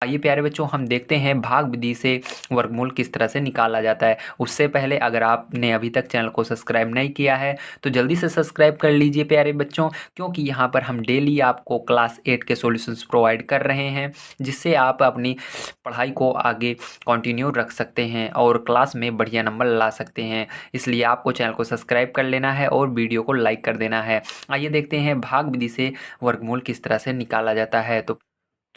आइए प्यारे बच्चों, हम देखते हैं भाग विधि से वर्गमूल किस तरह से निकाला जाता है। उससे पहले अगर आपने अभी तक चैनल को सब्सक्राइब नहीं किया है तो जल्दी से सब्सक्राइब कर लीजिए प्यारे बच्चों, क्योंकि यहाँ पर हम डेली आपको क्लास 8 के सॉल्यूशंस प्रोवाइड कर रहे हैं, जिससे आप अपनी पढ़ाई को आगे कंटिन्यू रख सकते हैं और क्लास में बढ़िया नंबर ला सकते हैं। इसलिए आपको चैनल को सब्सक्राइब कर लेना है और वीडियो को लाइक कर देना है। आइए देखते हैं भाग विधि से वर्गमूल किस तरह से निकाला जाता है।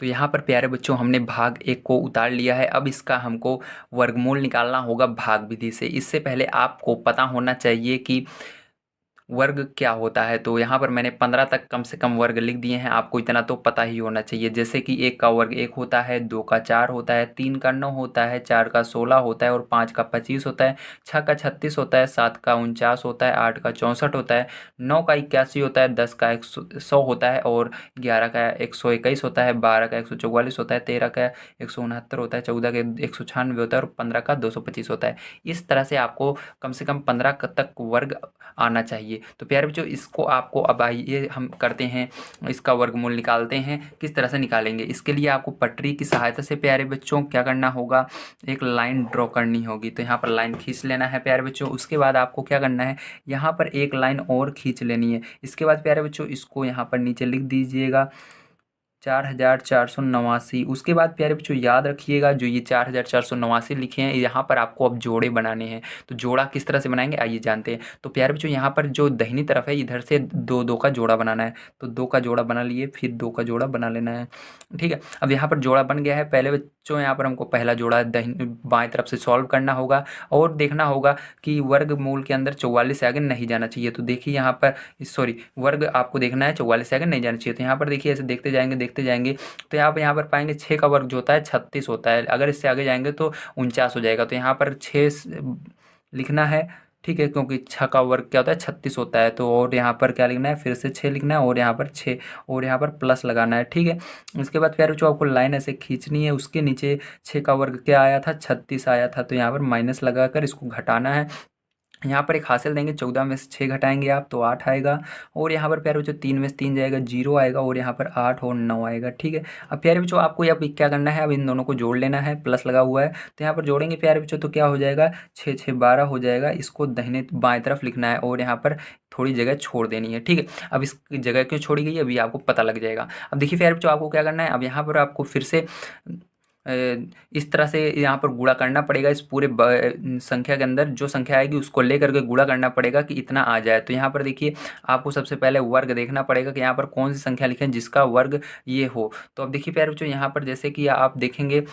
तो यहाँ पर प्यारे बच्चों हमने भाग 1 को उतार लिया है। अब इसका हमको वर्गमूल निकालना होगा भाग विधि से। इससे पहले आपको पता होना चाहिए कि वर्ग क्या होता है। तो यहाँ पर मैंने 15 तक कम से कम वर्ग लिख दिए हैं, आपको इतना तो पता ही होना चाहिए। जैसे कि 1 का वर्ग 1 होता है, 2 का 4 होता है, 3 का 9 होता है, 4 का 16 होता है और 5 का 25 होता है, 6 का 36 होता है, 7 का 49 होता है, 8 का 64 होता है, 9 का 81 होता है, 10 का 100 होता है और 11 का 121 होता है, 12 का 144 होता है, 13 का 169 होता है, 14 का 196 होता है और 15 का 225 होता है। इस तरह से आपको कम से कम 15 तक वर्ग आना चाहिए। तो प्यारे बच्चों, इसको आपको अब आइए हम करते हैं, इसका वर्गमूल निकालते हैं। किस तरह से निकालेंगे, इसके लिए आपको पटरी की सहायता से प्यारे बच्चों क्या करना होगा, एक लाइन ड्रॉ करनी होगी। तो यहाँ पर लाइन खींच लेना है प्यारे बच्चों। उसके बाद आपको क्या करना है, यहाँ पर एक लाइन और खींच लेनी है। इसके बाद प्यारे बच्चों इसको यहाँ पर नीचे लिख दीजिएगा 4489। उसके बाद प्यारे बच्चों याद रखिएगा, जो ये 4489 लिखे हैं, यहाँ पर आपको अब जोड़े बनाने हैं। तो जोड़ा किस तरह से बनाएंगे आइए जानते हैं। तो प्यारे बच्चों यहाँ पर जो दाहिनी तरफ है इधर से दो दो का जोड़ा बनाना है। तो 2 का जोड़ा बना लिए, फिर 2 का जोड़ा बना लेना है। ठीक है, अब यहाँ पर जोड़ा बन गया है। पहले बच्चों यहाँ पर हमको पहला जोड़ा दाहिनी बाएं तरफ से सॉल्व करना होगा और देखना होगा कि वर्गमूल के अंदर 44 से आगे नहीं जाना चाहिए। तो देखिए यहाँ पर सॉरी, वर्ग आपको देखना है 44 से आगे नहीं जाना चाहिए। तो यहाँ पर देखिए ऐसे देखते जाएंगे तो यहाँ पर पाएंगे 6 का वर्ग जो होता है 36 होता है। अगर इससे आगे जाएंगे तो 49 हो जाएगा। तो यहाँ पर 6 लिखना है, ठीक है, क्योंकि 6 का वर्ग क्या होता है 36 होता है। तो और यहाँ पर क्या लिखना है, फिर से 6 लिखना है और यहाँ पर 6 और यहाँ पर प्लस लगाना है। ठीक है, उसके बाद प्यारे बच्चों आपको लाइन ऐसे खींचनी है। उसके नीचे 6 का वर्ग क्या आया था, 36 आया था। तो यहाँ पर माइनस लगाकर इसको घटाना है। यहाँ पर एक हासिल देंगे, 14 में से 6 घटाएंगे आप तो 8 आएगा। और यहाँ पर प्यारे बच्चों 3 में से 3 जाएगा, 0 आएगा और यहाँ पर 8 और 9 आएगा। ठीक है, अब प्यारे बच्चों आपको अब क्या करना है, अब इन दोनों को जोड़ लेना है, प्लस लगा हुआ है। तो यहाँ पर जोड़ेंगे प्यारे बच्चों तो क्या हो जाएगा, 6 6 12 हो जाएगा। इसको दाहिने बाएं तरफ लिखना है और यहाँ पर थोड़ी जगह छोड़ देनी है। ठीक है, अब इस जगह क्यों छोड़ी गई अभी आपको पता लग जाएगा। अब देखिए प्यारे बच्चों आपको क्या करना है, अब यहाँ पर आपको फिर से इस तरह से यहाँ पर गुणा करना पड़ेगा। इस पूरे संख्या के अंदर जो संख्या आएगी उसको लेकर के गुणा करना पड़ेगा कि इतना आ जाए। तो यहाँ पर देखिए आपको सबसे पहले वर्ग देखना पड़ेगा कि यहाँ पर कौन सी संख्या लिखें जिसका वर्ग ये हो। तो अब देखिए प्यारे बच्चों यहाँ पर जैसे कि आप देखेंगे,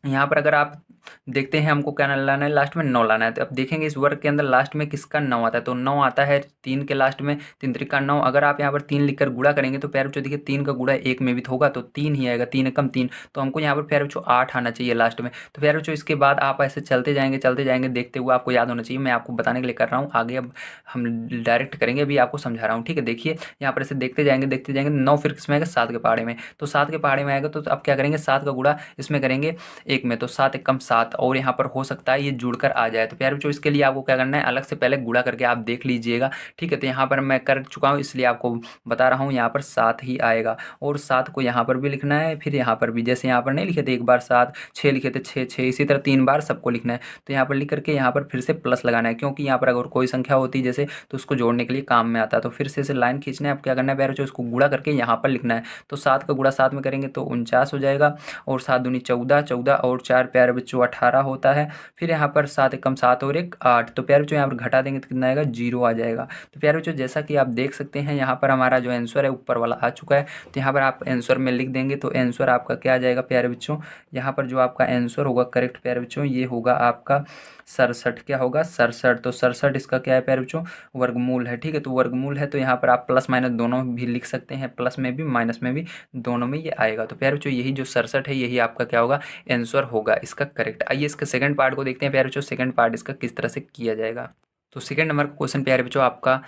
यहाँ पर अगर आप देखते हैं हमको क्या लाना है, लास्ट में 9 लाना है। तो अब देखेंगे इस वर्ग के अंदर लास्ट में किसका 9 आता है। तो 9 आता है 3 के लास्ट में, 3 त्रिका 9। अगर आप यहाँ पर 3 लिखकर गुणा करेंगे तो प्यारे बच्चों देखिए 3 का गुणा 1 में भी तो होगा तो 3 ही आएगा, 3 कम 3। तो हमको यहाँ पर प्यारे बच्चों 8 आना चाहिए लास्ट में। तो प्यारे बच्चों इसके बाद आप ऐसे चलते जाएंगे देखते हुए, आपको याद होना चाहिए, मैं आपको बताने के लिए कर रहा हूँ। आगे अब हम डायरेक्ट करेंगे, अभी आपको समझा रहा हूँ। ठीक है, देखिए यहाँ पर ऐसे देखते जाएंगे 9 फिर किसमें आएगा 7 के पहाड़े में। तो 7 के पहाड़े में आएगा तो अब क्या करेंगे, 7 का गुणा इसमें करेंगे 1 में, तो 7 एक कम 7 और यहाँ पर हो सकता है ये जुड़कर आ जाए। तो प्यारे बच्चों इसके लिए आपको क्या करना है, अलग से पहले गुणा करके आप देख लीजिएगा। ठीक है, तो यहाँ पर मैं कर चुका हूँ इसलिए आपको बता रहा हूँ, यहाँ पर 7 ही आएगा और 7 को यहाँ पर भी लिखना है, फिर यहाँ पर भी। जैसे यहाँ पर नहीं लिखे थे एक बार 7, 6 लिखे थे 6 6, इसी तरह 3 बार सबको लिखना है। तो यहाँ पर लिख करके यहाँ पर फिर से प्लस लगाना है, क्योंकि यहाँ पर अगर कोई संख्या होती है जैसे तो उसको जोड़ने के लिए काम में आता है। तो फिर से इसे लाइन खींचना है। अब क्या करना है प्यारे बच्चों, उसको गुणा करके यहाँ पर लिखना है। तो 7 का गुणा 7 में करेंगे तो 49 हो जाएगा और 7 दूनी 14, 14 और 4 प्यारे बच्चों 18 होता है। फिर यहाँ पर 7 एक कम 7 और 1 8। तो प्यारे बच्चों यहाँ पर घटा देंगे तो कितना आएगा, 0 आ जाएगा। तो प्यारे बच्चों जैसा कि आप देख सकते हैं यहाँ पर हमारा जो आंसर है ऊपर वाला आ चुका है। तो यहाँ पर आप आंसर में लिख देंगे तो आंसर आपका क्या आ जाएगा प्यारे बच्चों, यहाँ पर जो आपका आंसर होगा करेक्ट प्यारे बच्चों ये होगा आपका 67। क्या होगा 67। तो 67 इसका क्या है प्यारे बच्चों, वर्गमूल है। ठीक है, तो वर्गमूल है तो यहाँ पर आप प्लस माइनस दोनों भी लिख सकते हैं, प्लस में भी माइनस में भी, दोनों में ये आएगा। तो प्यारे बच्चों यही जो 67 है यही आपका क्या होगा, आंसर होगा इसका करेक्ट। आइए इसके सेकंड पार्ट को देखते हैं प्यारे बच्चों, सेकंड पार्ट इसका किस तरह से किया जाएगा। तो सेकंड नंबर का क्वेश्चन प्यारे बच्चों आपका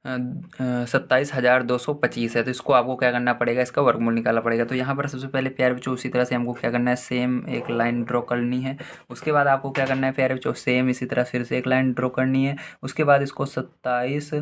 27,225 है। तो इसको आपको क्या करना पड़ेगा, इसका वर्गमूल निकालना पड़ेगा। तो यहाँ पर सबसे पहले प्यारे बच्चों उसी तरह से हमको क्या करना है, सेम एक लाइन ड्रॉ करनी है। उसके बाद आपको क्या करना है प्यारे बच्चों, सेम इसी तरह फिर से एक लाइन ड्रॉ करनी है। उसके बाद इसको 27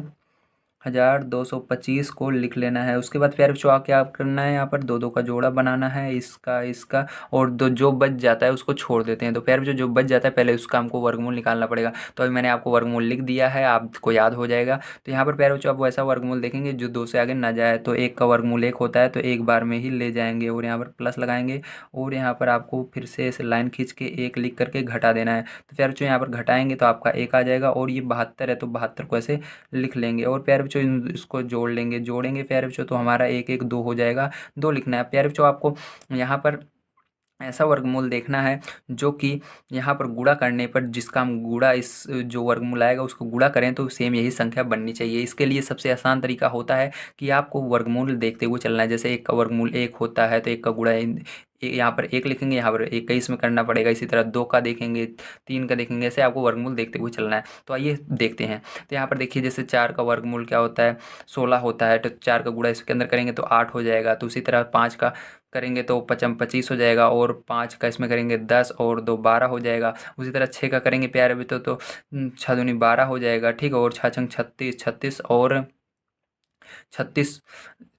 1225 को लिख लेना है। उसके बाद प्यारे बच्चों क्या करना है, यहाँ पर दो दो का जोड़ा बनाना है, इसका इसका, और दो जो बच जाता है उसको छोड़ देते हैं। तो प्यारे बच्चों जो बच जाता है पहले उसका हमको वर्गमूल निकालना पड़ेगा। तो अभी मैंने आपको वर्गमूल लिख दिया है, आपको याद हो जाएगा। तो यहाँ पर प्यारे बच्चों आप वैसा वर्गमूल देखेंगे जो 2 से आगे ना जाए। तो 1 का वर्गमूल 1 होता है, तो एक बार में ही ले जाएंगे और यहाँ पर प्लस लगाएंगे, और यहाँ पर आपको फिर से ऐसे लाइन खींच के 1 लिख करके घटा देना है। तो प्यारे बच्चों यहाँ पर घटाएंगे तो आपका 1 आ जाएगा, और ये 72 है तो 72 को ऐसे लिख लेंगे। और प्यारे बच्चों इसको जोड़ लेंगे, जोड़ेंगे प्यारे बच्चों तो हमारा 1 1 2 हो जाएगा, 2 लिखना है। प्यारे बच्चों आपको यहाँ पर ऐसा वर्गमूल देखना है जो कि यहाँ पर गुणा करने पर, जिसका हम गुणा इस जो वर्गमूल आएगा उसको गुणा करें तो सेम यही संख्या बननी चाहिए। इसके लिए सबसे आसान तरीका होता है कि आपको वर्गमूल देखते हुए चलना है। जैसे 1 का वर्गमूल 1 होता है तो 1 का गुणा यहाँ पर 1 लिखेंगे, यहाँ पर 21 में करना पड़ेगा। इसी तरह 2 का देखेंगे, 3 का देखेंगे, ऐसे आपको वर्गमूल देखते हुए चलना है। तो आइए देखते हैं। तो यहाँ पर देखिए जैसे 4 का वर्गमूल क्या होता है, 16 होता है, तो 4 का गुणा इसके अंदर करेंगे तो 8 हो जाएगा। तो उसी तरह 5 का करेंगे तो 5 25 हो जाएगा, और 5 का इसमें करेंगे 10, और 2 12 हो जाएगा। उसी तरह 6 का करेंगे प्यारे भी तो 6 दूनी 12 हो जाएगा, ठीक है। और 6 छंग 36, 36 और 36,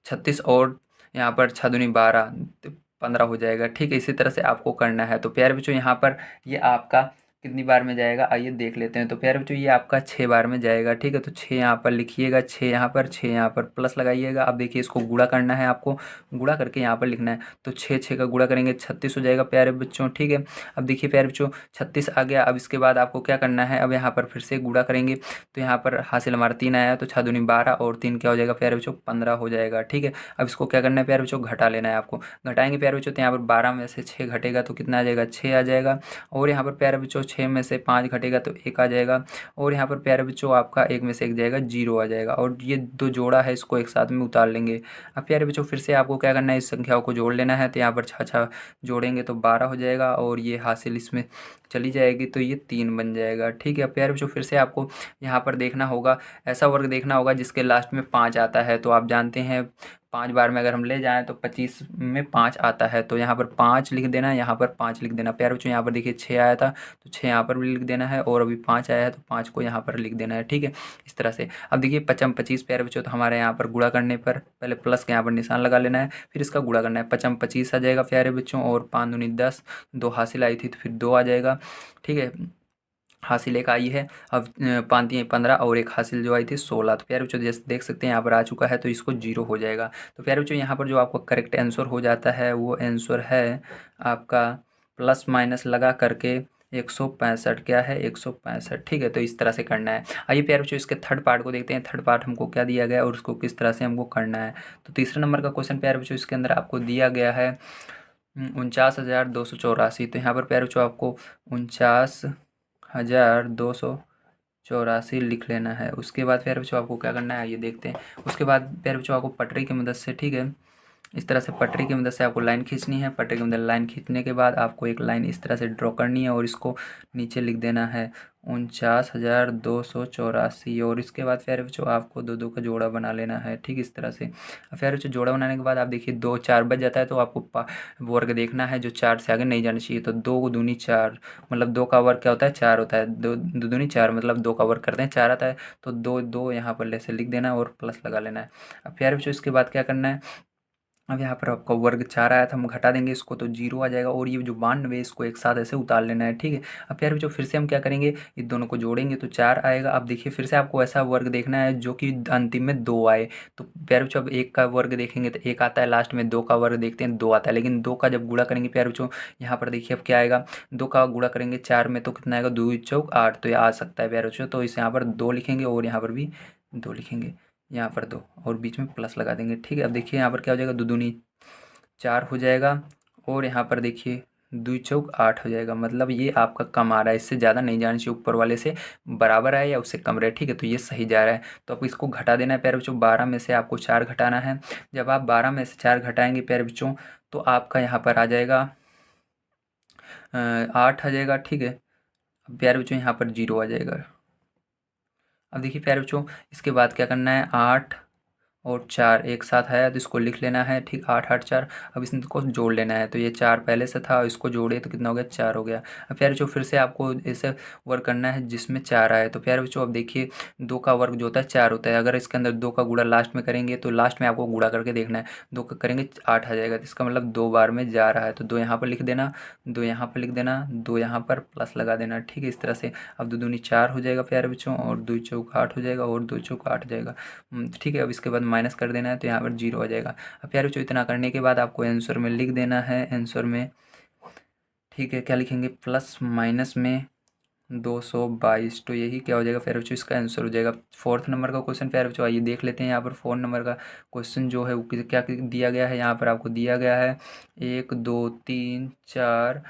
36 और यहाँ पर 6 दूनी 12, तो 15 हो जाएगा, ठीक है। इसी तरह से आपको करना है। तो प्यारे बच्चों यहाँ पर ये आपका कितनी बार में जाएगा आइए देख लेते हैं। तो प्यारे बच्चों ये आपका 6 बार में जाएगा, ठीक है। तो 6 यहाँ पर लिखिएगा, 6 यहाँ पर, 6 यहाँ पर प्लस लगाइएगा। अब देखिए इसको गुणा करना है, आपको गुणा करके यहाँ पर लिखना है। तो 6 6 का गुणा करेंगे 36 हो जाएगा प्यारे बच्चों, ठीक है। अब देखिए प्यारे बच्चों 36 आ गया। अब इसके बाद आपको क्या करना है, अब यहाँ पर फिर से गुणा करेंगे। तो यहाँ पर हासिल हमारा 3 आया, तो 6 दूनी 12 और 3 क्या हो जाएगा प्यारे बच्चों, 15 हो जाएगा, ठीक है। अब इसको क्या करना है प्यारे बच्चों, घटा लेना है आपको। घटाएंगे प्यारे बच्चों तो यहाँ पर 12 में से 6 घटेगा तो कितना आ जाएगा, 6 आ जाएगा। और यहाँ पर प्यारे बच्चों 6 में से 5 घटेगा तो 1 आ जाएगा। और यहाँ पर प्यारे बच्चों आपका 1 में से 1 जाएगा, 0 आ जाएगा। और ये दो जोड़ा है इसको एक साथ में उतार लेंगे। अब प्यारे बच्चों फिर से आपको क्या करना है, इस संख्याओं को जोड़ लेना है। तो यहाँ पर 6 जोड़ेंगे तो 12 हो जाएगा, और ये हासिल इसमें चली जाएगी तो ये 3 बन जाएगा, ठीक है। अब प्यारे बच्चों फिर से आपको यहाँ पर देखना होगा, ऐसा वर्ग देखना होगा जिसके लास्ट में 5 आता है। तो आप जानते हैं 5 बार में अगर हम ले जाएं तो 25 में 5 आता है। तो यहाँ पर 5 लिख देना, यहाँ पर 5 लिख देना। प्यारे बच्चों यहाँ पर देखिए 6 आया था तो 6 यहाँ पर भी लिख देना है, और अभी 5 आया है तो 5 को यहाँ पर लिख देना है, ठीक है। इस तरह से अब देखिए 5 25 प्यारे बच्चों, तो हमारे यहाँ पर गुणा करने पर पहले प्लस के यहाँ पर निशान लगा लेना है, फिर इसका गुणा करना है। 5 25 आ जाएगा प्यारे बच्चों, और 5 दूनी 10, 2 हासिल आई थी तो फिर 2 आ जाएगा, ठीक है। हासिल एक आई है। अब 5 दिए 15, और एक हासिल जो आई थी 16। तो प्यारे बच्चों जैसे देख सकते हैं यहाँ पर आ चुका है, तो इसको 0 हो जाएगा। तो प्यारे बच्चों यहाँ पर जो आपको करेक्ट आंसर हो जाता है वो आंसर है आपका प्लस माइनस लगा करके 165। क्या है, 165, ठीक है। तो इस तरह से करना है। आइए प्यारे बच्चों इसके थर्ड पार्ट को देखते हैं, थर्ड पार्ट हमको क्या दिया गया है और उसको किस तरह से हमको करना है। तो तीसरे नंबर का क्वेश्चन प्यारे बच्चों इसके अंदर आपको दिया गया है 49,284। तो यहाँ पर प्यारे बच्चों आपको 49,284 लिख लेना है। उसके बाद प्यारे बच्चों आपको क्या करना है ये देखते हैं। उसके बाद प्यारे बच्चों आपको पटरी की मदद से, ठीक है, इस तरह से पटरी की मदद से आपको लाइन खींचनी है। पटरी की मदद लाइन खींचने के बाद आपको एक लाइन इस तरह से ड्रॉ करनी है, और इसको नीचे लिख देना है 49,284। और इसके बाद प्यारे बच्चों आपको दो दो का जोड़ा बना लेना है, ठीक इस तरह से। अब प्यारे बच्चों जोड़ा बनाने के बाद आप देखिए 2 4 बच जाता है, तो आपको वर्ग देखना है जो 4 से आगे नहीं जाना चाहिए। तो 2 दूनी 4, मतलब 2 का वर्ग क्या होता है, 4 होता है। 2 2 दूनी 4 मतलब 2 का वर्ग करते हैं 4 आता है। तो 2 2 यहाँ पर ऐसे लिख देना है और प्लस लगा लेना है। अब प्यारे बच्चों इसके बाद क्या करना है, अब यहाँ पर आपका वर्ग 4 आया था, हम घटा देंगे इसको तो 0 आ जाएगा। और ये जो 92 इसको एक साथ ऐसे उतार लेना है, ठीक है। अब प्यारे बच्चों फिर से हम क्या करेंगे, ये दोनों को जोड़ेंगे तो 4 आएगा। अब देखिए फिर से आपको ऐसा वर्ग देखना है जो कि अंतिम में 2 आए। तो प्यारे बच्चों अब 1 का वर्ग देखेंगे तो 1 आता है, लास्ट में 2 का वर्ग देखते हैं 2 आता है। लेकिन 2 का जब गुणा करेंगे प्यारे बच्चों, यहाँ पर देखिए अब क्या आएगा, 2 का गुणा करेंगे 4 में तो कितना आएगा, 2 चौक 8। तो ये आ सकता है प्यारे बच्चों। तो इसे यहाँ पर 2 लिखेंगे, और यहाँ पर भी 2 लिखेंगे, यहाँ पर 2 और बीच में प्लस लगा देंगे, ठीक है। अब देखिए यहाँ पर क्या हो जाएगा, 2 दूनी 4 हो जाएगा, और यहाँ पर देखिए 2 चौक 8 हो जाएगा। मतलब ये आपका कम आ रहा है, इससे ज़्यादा नहीं जाना चाहिए, ऊपर वाले से बराबर है या उससे कम रहे, ठीक है। तो ये सही जा रहा है। तो आपको इसको घटा देना है प्यारे बच्चों, 12 में से आपको 4 घटाना है। जब आप 12 में से 4 घटाएंगे प्यारे बच्चों, तो आपका यहाँ पर आ जाएगा 8 आ जाएगा, ठीक है। अब प्यारे बच्चों यहाँ पर 0 आ जाएगा। अब देखिए प्यारे बच्चों इसके बाद क्या करना है, 8 और 4 एक साथ आया तो इसको लिख लेना है, ठीक। 8 8 4। अब इसको जोड़ लेना है, तो ये 4 पहले से था, इसको जोड़े तो कितना हो गया, 4 हो गया। अब प्यारे बच्चों फिर से आपको ऐसे वर्क करना है जिसमें 4 आए। तो प्यारे बच्चों अब देखिए 2 का वर्ग जो होता है 4 होता है, अगर इसके अंदर 2 का गुणा लास्ट में करेंगे तो लास्ट में आपको गुणा करके देखना है, 2 का करेंगे 8 आ जाएगा, तो इसका मतलब 2 बार में जा रहा है। तो 2 यहाँ पर लिख देना, 2 यहाँ पर लिख देना, 2 यहाँ पर प्लस लगा देना, ठीक है। इस तरह से अब 2 दूनी 4 हो जाएगा प्यारे बच्चों, और 2 चौका 8 हो जाएगा, और 2 चौका 8 हो जाएगा, ठीक है। अब इसके बाद माइनस कर देना है, तो यहाँ पर 0 आ जाएगा। अब प्यारे बच्चों इतना करने के बाद आपको आंसर में लिख देना है, आंसर में, ठीक है, क्या लिखेंगे, प्लस माइनस में 222। तो यही क्या हो जाएगा प्यारे बच्चों, इसका आंसर हो जाएगा। 4th नंबर का क्वेश्चन प्यारे बच्चों आइए देख लेते हैं। यहाँ पर 4 नंबर का क्वेश्चन जो है वो क्या दिया गया है, यहाँ पर आपको दिया गया है 1 2 3 4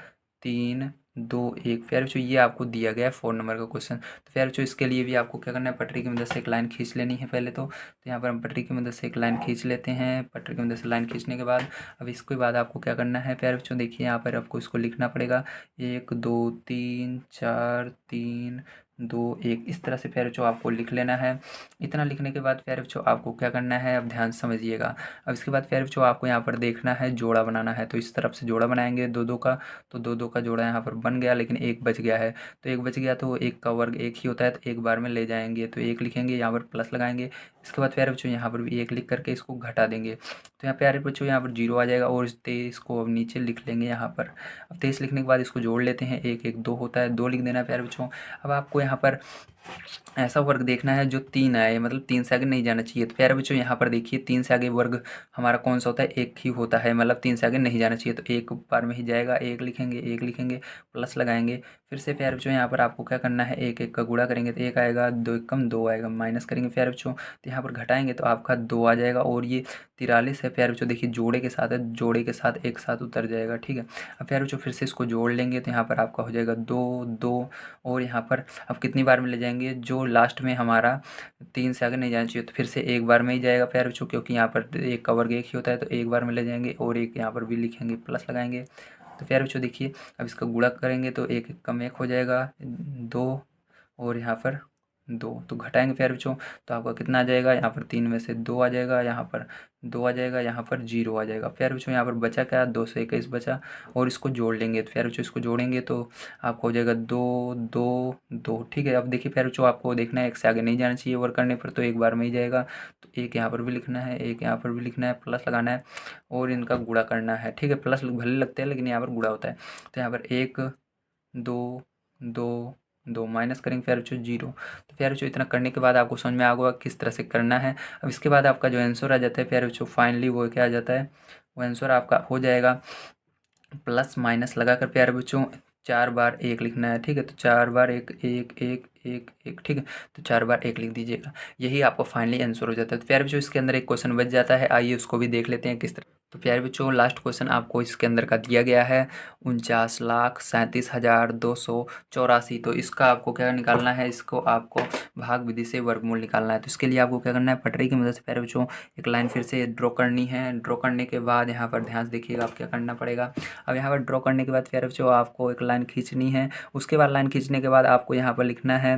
3 2 1। प्यारे बच्चों ये आपको दिया गया है 4 नंबर का क्वेश्चन। तो प्यारे बच्चों इसके लिए भी आपको क्या करना है, पटरी की मदद से एक लाइन खींच लेनी है पहले तो यहाँ पर हम पटरी की मदद से एक लाइन खींच लेते हैं। पटरी की मदद से लाइन खींचने के बाद अब इसके बाद आपको क्या करना है प्यारे बच्चों, देखिए यहाँ पर आपको इसको लिखना पड़ेगा 1 2 3 4 3 2 1, इस तरह से प्यारे बच्चों आपको लिख लेना है। इतना लिखने के बाद प्यारे बच्चों आपको क्या करना है, अब ध्यान से समझिएगा। अब इसके बाद प्यारे बच्चों आपको यहाँ पर देखना है जोड़ा बनाना है, तो इस तरफ से जोड़ा बनाएंगे 2 2 का, तो 2 2 का जोड़ा यहाँ पर बन गया, लेकिन एक बच गया है। तो एक बच गया तो एक का वर्ग एक ही होता है, तो एक बार में ले जाएंगे, तो एक लिखेंगे, यहाँ पर प्लस लगाएंगे। इसके बाद प्यारे बच्चों यहाँ पर भी एक लिख करके इसको घटा देंगे, तो यहाँ प्यारे बच्चों यहाँ पर 0 आ जाएगा, और इस 23 को अब नीचे लिख लेंगे यहाँ पर। अब 23 लिखने के बाद इसको जोड़ लेते हैं, एक एक 2 होता है, 2 लिख देना है प्यारे बच्चों। अब आपको यहाँ पर ऐसा वर्ग देखना है जो 3 आए, मतलब 3 से आगे नहीं जाना चाहिए। तो प्यारे बच्चों यहाँ पर देखिए 3 से आगे वर्ग हमारा कौन सा होता है, एक ही होता है, मतलब 3 से आगे नहीं जाना चाहिए, तो एक बार में ही जाएगा, एक लिखेंगे, एक लिखेंगे, प्लस लगाएंगे। फिर से प्यारे बच्चों यहाँ पर आपको क्या करना है, एक एक का गुणा करेंगे तो एक आएगा, 2 एक कम 2 आएगा, माइनस करेंगे प्यारे बच्चों, तो यहाँ पर घटाएंगे तो आपका 2 आ जाएगा, और ये 43 है प्यारे बच्चों, देखिए जोड़े के साथ है, जोड़े के साथ एक साथ उतर जाएगा, ठीक है। अब प्यारे बच्चों फिर से इसको जोड़ लेंगे, तो यहाँ पर आपका हो जाएगा 2 2, और यहाँ पर अब कितनी बार में ले जाएंगे, जो लास्ट में हमारा 3 से आगे नहीं जाना चाहिए, तो फिर से एक बार में ही जाएगा प्यारे बच्चों, क्योंकि यहाँ पर एक का वर्ग एक ही होता है, तो एक बार में ले जाएंगे, और एक यहाँ पर भी लिखेंगे, प्लस लगाएंगे। तो प्यारे बच्चों देखिए अब इसका गुणा करेंगे तो एक एक कम एक हो जाएगा, 2, और यहाँ पर 2, तो घटाएंगे प्यारे बच्चों तो आपका कितना आ जाएगा, यहाँ पर 3 में से 2 आ जाएगा, यहाँ पर 2 आ जाएगा, यहाँ पर 0 आ जाएगा। प्यारे बच्चों यहाँ पर बचा क्या, 221 बचा, और इसको जोड़ लेंगे, तो प्यारे बच्चों इसको जोड़ेंगे तो आपको हो जाएगा 2 2 2, ठीक है। अब देखिए प्यारे बच्चों आपको देखना है एक से आगे नहीं जाना चाहिए वर्क करने पर, तो एक बार में ही जाएगा, तो एक यहाँ पर भी लिखना है, एक यहाँ पर भी लिखना है, प्लस लगाना है, और इनका गुणा करना है, ठीक है। प्लस भले लगते हैं लेकिन यहाँ पर गुणा होता है, तो यहाँ पर 1 2 2 2 माइनस करेंगे प्यारे बच्चों 0। तो प्यारे बच्चों इतना करने के बाद आपको समझ में आ गया किस तरह से करना है। अब इसके बाद आपका जो आंसर आ जाता है प्यारे बच्चों फाइनली वो क्या आ जाता है, वो आंसर आपका हो जाएगा प्लस माइनस लगाकर प्यारे बच्चों 4 बार 1 लिखना है, ठीक है। तो 4 बार 1 1 1 1 1, ठीक है, तो 4 बार 1 लिख दीजिएगा, यही आपको फाइनली आंसर हो जाता है। तो प्यारे बच्चों इसके अंदर एक क्वेश्चन बच जाता है, आइए उसको भी देख लेते हैं किस तरह। तो प्यारे बच्चों लास्ट क्वेश्चन आपको इसके अंदर का दिया गया है 49,37,284। तो इसका आपको क्या निकालना है, इसको आपको भाग विधि से वर्गमूल निकालना है। तो इसके लिए आपको क्या करना है, पटरी की मदद से प्यारे बच्चों एक लाइन फिर से ड्रॉ करनी है। ड्रॉ करने के बाद यहाँ पर ध्यान से देखिएगा आप क्या करना पड़ेगा। अब यहाँ पर ड्रॉ करने के बाद प्यारे बच्चों आपको एक लाइन खींचनी है, उसके बाद लाइन खींचने के बाद आपको यहाँ पर लिखना है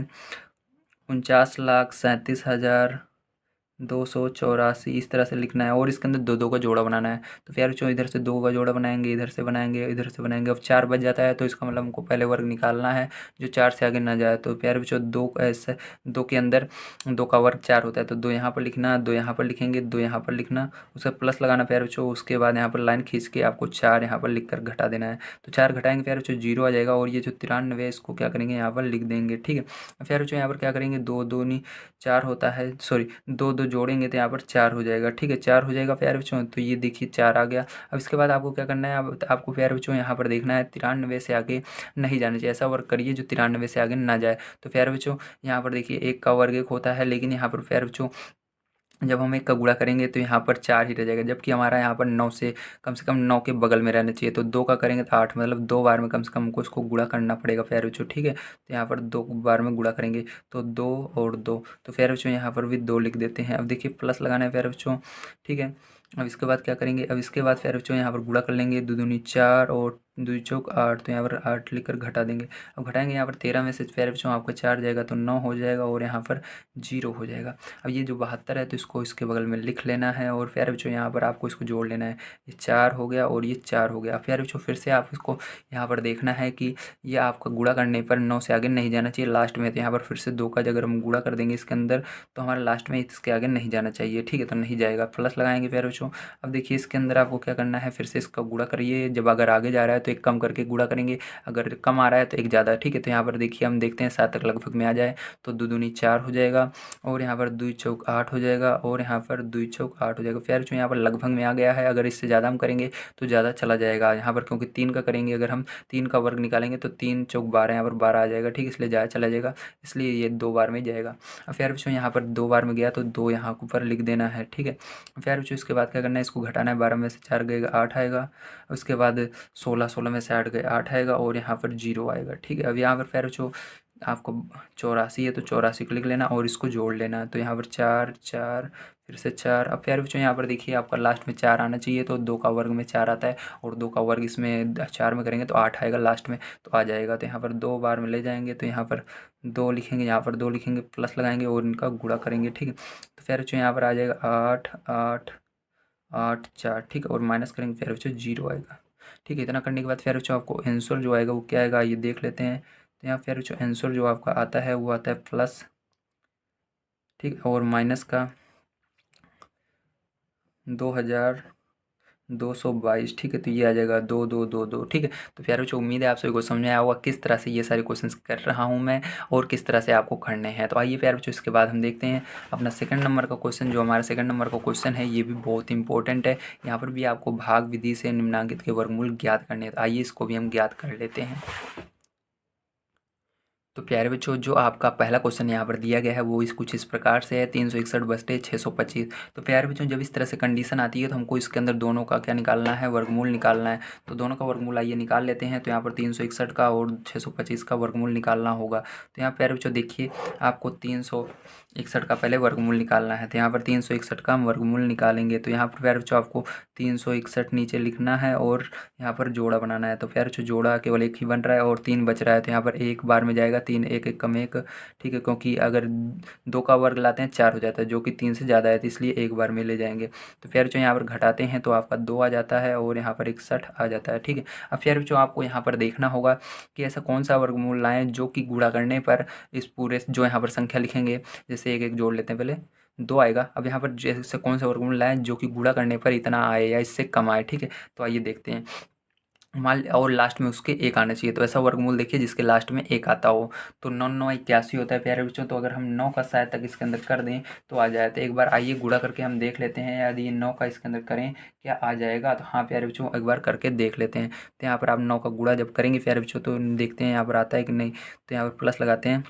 49,37,284, इस तरह से लिखना है, और इसके अंदर 2 2 का जोड़ा बनाना है। तो प्यारे बच्चों इधर से 2 का जोड़ा बनाएंगे, इधर से बनाएंगे, इधर से बनाएंगे। अब 4 बच जाता है, तो इसका मतलब हमको पहले वर्ग निकालना है जो 4 से आगे ना जाए। तो प्यारे बच्चों 2 ऐसे 2 के अंदर 2 का वर्ग 4 होता है, तो 2 यहाँ पर लिखना, 2 यहाँ पर लिखेंगे, 2 यहाँ पर लिखना, उसका प्लस लगाना प्यारे बच्चों। उसके बाद यहाँ पर लाइन खींच के आपको 4 यहाँ पर लिख कर घटा देना है, तो 4 घटाएंगे प्यारे बच्चों 0 आ जाएगा, और ये जो 93 है इसको क्या करेंगे यहाँ पर लिख देंगे, ठीक है। प्यारे बच्चों यहाँ पर क्या करेंगे, 2 2 नहीं 4 होता है, सॉरी 2 2 जोड़ेंगे तो यहाँ पर 4 हो जाएगा, ठीक है, 4 हो जाएगा प्यारे बच्चों। तो ये देखिए 4 आ गया। अब इसके बाद आपको क्या करना है, अब आपको प्यारे बच्चों यहाँ पर देखना है 93 से आगे नहीं जाना चाहिए, ऐसा वर्क करिए जो 93 से आगे ना जाए। तो प्यारे बच्चों यहाँ पर देखिए 1 का वर्ग 1 होता है, लेकिन यहाँ पर प्यारे बच्चों जब हम 1 का गुणा करेंगे तो यहाँ पर 4 ही रह जाएगा, जबकि हमारा यहाँ पर 9 से कम 9 के बगल में रहना चाहिए। तो 2 का करेंगे तो 8, मतलब 2 बार में कम से कम हमको इसको गुणा करना पड़ेगा प्यारे बच्चों, ठीक है। तो यहाँ पर 2 बार में गुणा करेंगे तो 2 और 2, तो प्यारे बच्चों यहाँ पर भी 2 लिख देते हैं। अब देखिए प्लस लगाना है प्यारे बच्चों, ठीक है। अब इसके बाद क्या करेंगे, अब इसके बाद प्यारे बच्चों यहाँ पर गुणा कर लेंगे, 2 दूनी 4 और 2 चौक 8, तो यहाँ पर 8 लिख कर घटा देंगे। अब घटाएंगे यहाँ पर 13 में से प्यारे बच्चों आपका 4 जाएगा तो 9 हो जाएगा और यहाँ पर 0 हो जाएगा। अब ये जो 72 है तो इसको इसके बगल में लिख लेना है और प्यारे बच्चों यहाँ पर आपको इसको जोड़ लेना है। ये 4 हो गया और ये 4 हो गया। प्यारे बच्चों फिर से आप इसको यहाँ पर देखना है कि ये आपका गुणा करने पर 9 से आगे नहीं जाना चाहिए लास्ट में। तो यहाँ पर फिर से 2 का अगर हम गुणा कर देंगे इसके अंदर तो हमारा लास्ट में इसके आगे नहीं जाना चाहिए, ठीक है, तो नहीं जाएगा। प्लस लगाएंगे प्यारे बच्चों। अब देखिए इसके अंदर आपको क्या करना है, फिर से इसका गुणा करिए। जब अगर आगे जा रहा है तो एक कम करके गुणा करेंगे, अगर कम आ रहा है तो एक ज़्यादा, ठीक है। तो यहाँ पर देखिए हम देखते हैं 7 तक लगभग में आ जाए तो 2 दूनी 4 हो जाएगा और यहाँ पर 2 चौक 8 हो जाएगा और यहाँ पर 2 चौक 8 हो जाएगा। प्यारे बच्चों यहाँ पर लगभग में आ गया है। अगर इससे ज़्यादा हम करेंगे तो ज़्यादा चला जाएगा यहाँ पर, क्योंकि 3 का करेंगे अगर हम 3 का वर्ग निकालेंगे तो 3 चौक 12, यहाँ पर 12 आ जाएगा, ठीक है, इसलिए ज़्यादा चला जाएगा, इसलिए ये 2 बार में जाएगा। अब प्यारे बच्चों यहाँ पर 2 बार में गया तो 2 यहाँ ऊपर लिख देना है, ठीक है। प्यारे बच्चों इसके बाद क्या करना है, इसको घटाना है। 12 में से 4 गएगा 8 आएगा, उसके बाद 16 में से 8 गए 8 आएगा और यहाँ पर 0 आएगा, ठीक है। अब यहाँ पर प्यारे बच्चों आपको 84 है तो 84 को लिख लेना और इसको जोड़ लेना। तो यहाँ पर 4 4 फिर से 4। अब प्यारे बच्चों यहाँ पर देखिए आपका लास्ट में 4 आना चाहिए, तो 2 का वर्ग में 4 आता है और 2 का वर्ग इसमें 4 में करेंगे तो 8 आएगा लास्ट में, तो आ जाएगा। तो यहाँ पर 2 बार में ले जाएंगे तो यहाँ पर 2 लिखेंगे, यहाँ पर 2 लिखेंगे, प्लस लगाएंगे और इनका गुणा करेंगे, ठीक है। तो प्यारे बच्चों यहाँ पर आ जाएगा 8 8 8 4, ठीक है, और माइनस करेंगे प्यारे बच्चों 0 आएगा, ठीक है। इतना करने के बाद प्यारे बच्चों आपको आंसर जो आएगा वो क्या आएगा ये देख लेते हैं। तो यहाँ प्यारे बच्चों आंसर जो आपका आता है वो आता है प्लस, ठीक, और माइनस का 2222, ठीक है। तो ये आ जाएगा 2222, ठीक है। तो प्यारे बच्चों उम्मीद है आप सभी को समझ में आया होगा किस तरह से ये सारे क्वेश्चंस कर रहा हूँ मैं और किस तरह से आपको करने हैं। तो आइए प्यारे बच्चों इसके बाद हम देखते हैं अपना सेकंड नंबर का क्वेश्चन। जो हमारा सेकंड नंबर का क्वेश्चन है ये भी बहुत इंपॉर्टेंट है। यहाँ पर भी आपको भाग विधि से निम्नांकित के वर्गमूल ज्ञात करने हैं। तो आइए इसको भी हम ज्ञात कर लेते हैं। तो प्यारे बच्चों जो आपका पहला क्वेश्चन यहाँ पर दिया गया है वो कुछ इस प्रकार से है, 361/625। तो प्यारे बच्चों जब इस तरह से कंडीशन आती है तो हमको इसके अंदर दोनों का क्या निकालना है, वर्गमूल निकालना है। तो दोनों का वर्गमूल आइए निकाल लेते हैं। तो यहाँ पर 361 का और 625 का वर्गमूल निकालना होगा। तो यहाँ प्यारे बच्चों देखिए आपको 361 का पहले वर्गमूल निकालना है। तो यहाँ पर 361 का हम वर्गमूल निकालेंगे। तो यहाँ पर प्यारे बच्चों आपको 361 नीचे लिखना है और यहाँ पर जोड़ा बनाना है। तो प्यारे बच्चों जोड़ा केवल एक ही बन रहा है और 3 बच रहा है, तो यहाँ पर एक बार में जाएगा 3, एक एक कम एक, ठीक है, क्योंकि अगर 2 का वर्ग लाते हैं 4 हो जाता है जो कि 3 से ज़्यादा है, तो इसलिए एक बार में ले जाएंगे। तो प्यारे बच्चों यहाँ पर घटाते हैं तो आपका 2 आ जाता है और यहाँ पर 61 आ जाता है, ठीक है। अब प्यारे बच्चों आपको यहाँ पर देखना होगा कि ऐसा कौन सा वर्गमूल लाएँ जो कि गुणा करने पर इस पूरे जो यहाँ पर संख्या लिखेंगे, जैसे एक एक जोड़ लेते हैं, पहले 2 आएगा। अब यहाँ पर जैसे कौन सा वर्गमूल लाएँ जो कि गुणा करने पर इतना आए या इससे कम आए, ठीक है। तो आइए देखते हैं। मान और लास्ट में उसके एक आना चाहिए, तो ऐसा वर्गमूल देखिए जिसके लास्ट में एक आता हो। तो 9 9 81 होता है प्यारे बच्चों। तो अगर हम 9 का शायद तक इसके अंदर कर दें तो आ जाए। तो एक बार आइए गुणा करके हम देख लेते हैं, यदि ये 9 का इसके अंदर करें क्या आ जाएगा। तो हाँ प्यारे बच्चों एक बार करके देख लेते हैं। तो यहाँ पर आप 9 का गुणा जब करेंगे प्यारे बच्चों तो देखते हैं यहाँ पर आता है कि नहीं। तो यहाँ पर प्लस लगाते हैं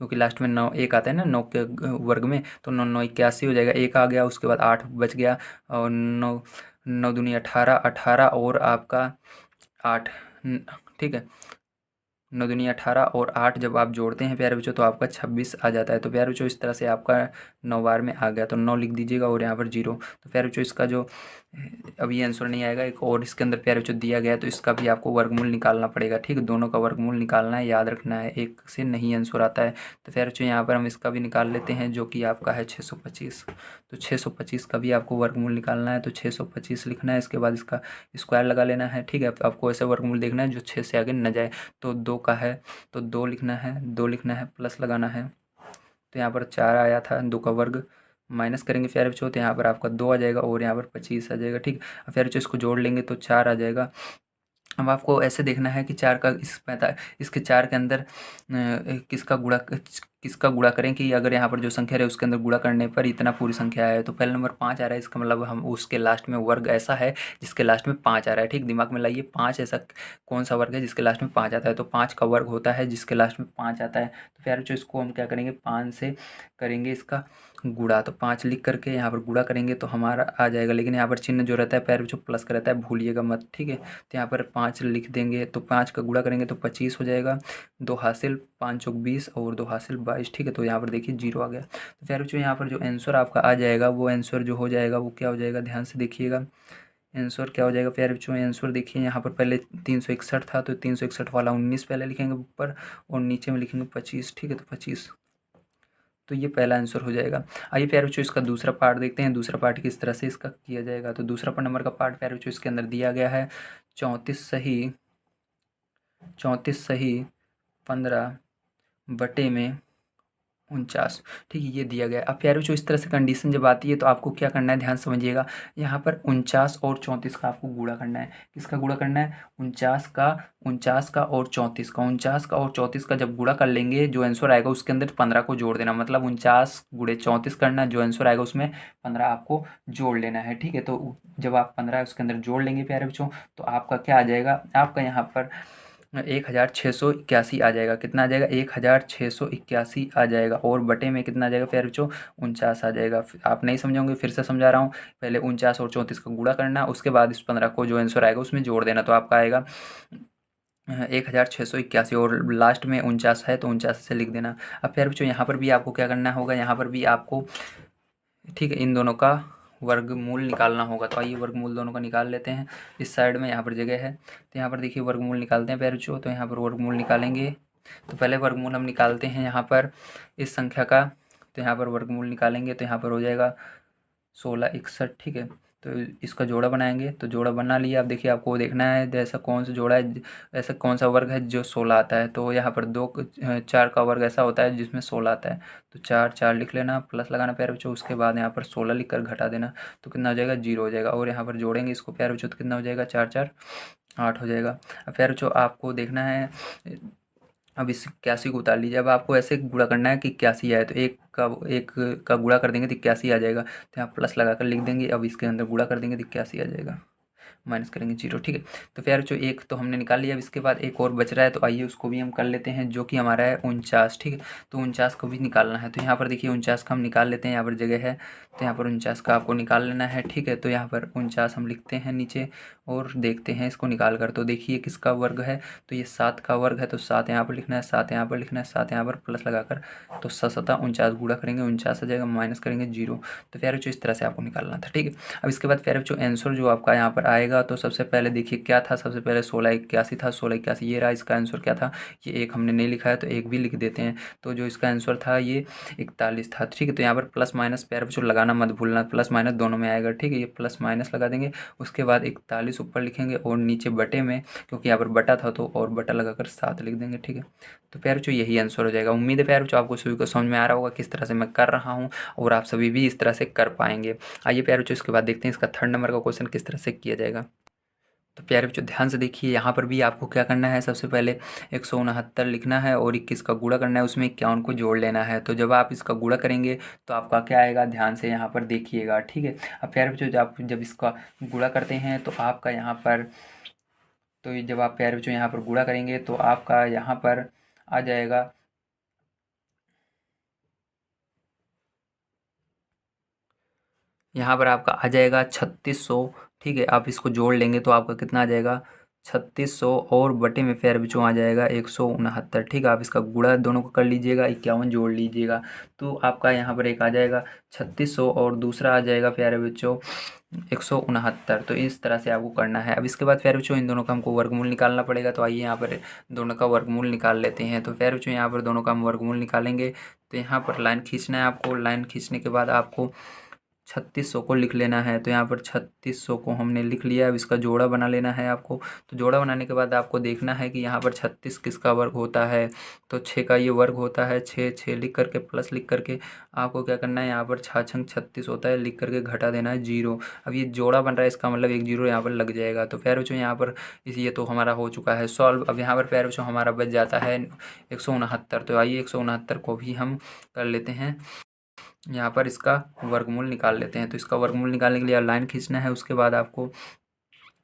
क्योंकि लास्ट में 9 एक आता है ना 9 के वर्ग में, तो 9 9 81 हो जाएगा, एक आ गया, उसके बाद 8 बच गया और 9 9 दूनी 18 18 और आपका 8, ठीक है, 9 दूनी 18 और 8 जब आप जोड़ते हैं प्यारे बच्चों तो आपका 26 आ जाता है। तो प्यारे बच्चों इस तरह से आपका 9 बार में आ गया, तो 9 लिख दीजिएगा और यहाँ पर 0। तो प्यारे बच्चों इसका जो अभी आंसर नहीं आएगा, एक और इसके अंदर प्यारे बच्चों दिया गया है तो इसका भी आपको वर्गमूल निकालना पड़ेगा, ठीक है। दोनों का वर्गमूल निकालना है, याद रखना है, एक से नहीं आंसर आता है। तो प्यारे बच्चों यहाँ पर हम इसका भी निकाल लेते हैं जो कि आपका है 625। तो 625 का भी आपको वर्गमूल निकालना है, तो 625 लिखना है, इसके बाद इसका स्क्वायर लगा लेना है, ठीक है। आपको ऐसा वर्गमूल देखना है जो 6 से आगे न जाए। तो 2 का है तो 2 लिखना है, 2 लिखना है, प्लस लगाना है। तो यहाँ पर 4 आया था, 2 का वर्ग माइनस करेंगे प्यारे बच्चों तो यहाँ पर आपका 2 आ जाएगा और यहाँ पर 25 आ जाएगा, ठीक। अब प्यारे बच्चों इसको जोड़ लेंगे तो 4 आ जाएगा। अब आपको ऐसे देखना है कि 4 का इसके 4 के अंदर किसका गुणा करें कि अगर यहाँ पर जो संख्या है उसके अंदर गुणा करने पर इतना पूरी संख्या है। तो पहला नंबर 5 आ रहा है, इसका मतलब हम उसके लास्ट में वर्ग ऐसा है जिसके लास्ट में 5 आ रहा है, ठीक। दिमाग में लाइए 5 ऐसा कौन सा वर्ग है जिसके लास्ट में 5 आता है। तो 5 का वर्ग होता है जिसके लास्ट में 5 आता है। तो फिर जो इसको हम क्या करेंगे 5 से करेंगे इसका गुणा। तो 5 लिख करके यहाँ पर गुणा करेंगे तो हमारा आ जाएगा, लेकिन यहाँ पर चिन्ह जो रहता है पैर जो प्लस का रहता है भूलिएगा मत, ठीक है। तो यहाँ पर 5 लिख देंगे तो 5 का गुणा करेंगे तो 25 हो जाएगा, 2 हासिल 5 चौक 20 और 2 हासिल 22, ठीक है। तो यहाँ पर देखिए 0 आ गया। तो फिर जो यहाँ पर जो आंसर आपका आ जाएगा वो आंसर जो हो जाएगा वो क्या हो जाएगा, ध्यान से देखिएगा, आंसर क्या हो जाएगा प्यारे बच्चों? आंसर देखिए यहाँ पर पहले 361 था तो 361 वाला 19 पहले लिखेंगे ऊपर और नीचे में लिखेंगे 25। ठीक है, तो 25, तो ये पहला आंसर हो जाएगा। आइए प्यारे बच्चों इसका दूसरा पार्ट देखते हैं, दूसरा पार्ट किस तरह से इसका किया जाएगा। तो दूसरा नंबर का पार्ट प्यारे बच्चों इसके अंदर दिया गया है 34 सही 15 बटे में 49। ठीक है, ये दिया गया है। अब प्यारे बच्चों इस तरह से कंडीशन जब आती है तो आपको क्या करना है, ध्यान समझिएगा। यहाँ पर 49 और 34 का आपको गुणा करना है। किसका गुणा करना है? 49 का और 34 का जब गुणा कर लेंगे जो आंसर आएगा उसके अंदर 15 को जोड़ देना, मतलब 49 गुणे 34 करना, जो आंसर आएगा उसमें 15 आपको जोड़ लेना है। ठीक है, तो जब आप 15 उसके अंदर जोड़ लेंगे प्यारे बच्चों तो आपका क्या आ जाएगा, आपका यहाँ पर 1681 आ जाएगा। कितना आ जाएगा? 1681 आ जाएगा। और बटे में कितना आ जाएगा प्यारे बच्चों? 49 आ जाएगा। आप नहीं समझोगे, फिर से समझा रहा हूँ। पहले 49 और 34 का गुणा करना, उसके बाद इस 15 को जो आंसर आएगा उसमें जोड़ देना, तो आपका आएगा 1681 और लास्ट में 49 है तो 49 से लिख देना। अब प्यारे बच्चों यहाँ पर भी आपको क्या करना होगा, यहाँ पर भी आपको ठीक है इन दोनों का वर्गमूल निकालना होगा। तो आइए वर्गमूल दोनों का निकाल लेते हैं। इस साइड में यहाँ पर जगह है तो यहाँ पर देखिए वर्गमूल निकालते हैं प्यारे बच्चों। तो यहाँ पर वर्गमूल निकालेंगे, तो पहले वर्गमूल हम निकालते हैं यहाँ पर इस संख्या का। तो यहाँ पर वर्गमूल निकालेंगे तो यहाँ पर हो जाएगा 1661। ठीक है, तो इसका जोड़ा बनाएंगे, तो जोड़ा बना लिया। अब देखिए आपको देखना है ऐसा कौन सा जोड़ा है, ऐसा कौन सा वर्ग है जो 16 आता है। तो यहाँ पर 4 का वर्ग ऐसा होता है जिसमें 16 आता है। तो 4 4 लिख लेना, प्लस लगाना प्यारे बच्चों, उसके बाद यहाँ पर 16 लिख कर घटा देना, तो कितना हो जाएगा? 0 हो जाएगा। और यहाँ पर जोड़ेंगे इसको प्यारे बच्चों, तो कितना हो जाएगा? 4 4 8 हो जाएगा। अब प्यारे बच्चों आपको देखना है, अब इस 81 को उतार लीजिए। अब आपको ऐसे गुणा करना है कि 81 आए, तो एक का गुणा कर देंगे तो 81 आ जाएगा। तो यहाँ प्लस लगा कर लिख देंगे। अब इसके अंदर गुणा कर देंगे तो 81 आ जाएगा, माइनस करेंगे 0। ठीक है, तो फिर जो एक तो हमने निकाल लिया। अब इसके बाद एक और बच रहा है, तो आइए उसको भी हम कर लेते हैं, जो कि हमारा है 49। ठीक है, तो 49 को भी निकालना है। तो यहाँ पर देखिए 49 का हम निकाल लेते हैं, यहाँ पर जगह है तो यहाँ पर 49 का आपको निकाल लेना है। ठीक है, तो यहाँ पर 49 हम लिखते हैं नीचे और देखते हैं इसको निकाल कर। तो देखिए किसका वर्ग है, तो ये 7 का वर्ग है। तो 7 यहाँ पर लिखना है, 7 यहाँ पर लिखना है, 7 यहाँ पर प्लस लगाकर, तो 7 49 गुणा करेंगे 49 आ जाएगा, माइनस करेंगे 0। तो प्यारे बच्चों इस तरह से आपको निकालना था। ठीक है, अब इसके बाद प्यारे बच्चों आंसर जो आपका यहाँ पर आएगा, तो सबसे पहले देखिए क्या था, सबसे पहले 1681 था, 1681 ये रहा। इसका आंसर क्या था, ये एक हमने नहीं लिखा है तो एक भी लिख देते हैं। तो जो इसका आंसर था ये 41 था। ठीक है, तो यहाँ पर प्लस माइनस प्यारे बच्चों लगाना मत भूलना, प्लस माइनस दोनों में आएगा। ठीक है, ये प्लस माइनस लगा देंगे, उसके बाद 41 ऊपर लिखेंगे और नीचे बटे में, क्योंकि यहाँ पर बटा था तो और बटा लगाकर 7 लिख देंगे। ठीक है, तो प्यारे बच्चों यही आंसर हो जाएगा। उम्मीद है प्यारे बच्चों आपको सभी को समझ में आ रहा होगा किस तरह से मैं कर रहा हूँ और आप सभी भी इस तरह से कर पाएंगे। आइए प्यारे बच्चों इसके बाद देखते हैं इसका थर्ड नंबर का क्वेश्चन किस तरह से किया जाएगा। तो प्यारे बच्चों ध्यान से देखिए, यहाँ पर भी आपको क्या करना है, सबसे पहले 169 लिखना है और 21 का गुणा करना है, उसमें 51 को जोड़ लेना है। तो जब आप इसका गुणा करेंगे तो आपका क्या आएगा, ध्यान से यहाँ पर देखिएगा। ठीक है, अब प्यारे बच्चों जब इसका गुणा करते हैं तो आपका यहाँ पर, तो जब आप प्यारे बच्चों यहाँ पर गुणा करेंगे तो आपका यहाँ पर आ जाएगा, यहाँ पर आपका आ जाएगा 3600। ठीक है, आप इसको जोड़ लेंगे तो आपका कितना आ जाएगा, 3600 और बटे में प्यारे बच्चों आ जाएगा 169। ठीक है, आप इसका गुणा दोनों को कर लीजिएगा, 51 जोड़ लीजिएगा, तो आपका यहाँ पर एक आ जाएगा 3600 और दूसरा आ जाएगा प्यारे बच्चों 169। तो इस तरह से आपको करना है। अब इसके बाद प्यारे बच्चों इन दोनों का हमको वर्गमूल निकालना पड़ेगा। तो आइए यहाँ पर दोनों का वर्गमूल निकाल लेते हैं। तो प्यारे बच्चों यहाँ पर दोनों का हम वर्गमूल निकालेंगे, तो यहाँ पर लाइन खींचना है आपको। लाइन खींचने के बाद आपको 3600 को लिख लेना है। तो यहाँ पर 3600 को हमने लिख लिया। अब इसका जोड़ा बना लेना है आपको। तो जोड़ा बनाने के बाद आपको देखना है कि यहाँ पर 36 किसका वर्ग होता है, तो 6 का ये वर्ग होता है। 6 6 लिख करके प्लस लिख करके आपको क्या करना है, यहाँ पर 6 छंग 36 होता है, लिख करके घटा देना है 0। अब ये जोड़ा बन रहा है, इसका मतलब एक 0 यहाँ पर लग जाएगा। तो प्यारे बच्चों यहाँ पर ये तो हमारा हो चुका है सॉल्व। अब यहाँ पर प्यारे बच्चों हमारा बच जाता है 169। तो आइए 169 को भी हम कर लेते हैं, यहाँ पर इसका वर्गमूल निकाल लेते हैं। तो इसका वर्गमूल निकालने के लिए लाइन खींचना है, उसके बाद आपको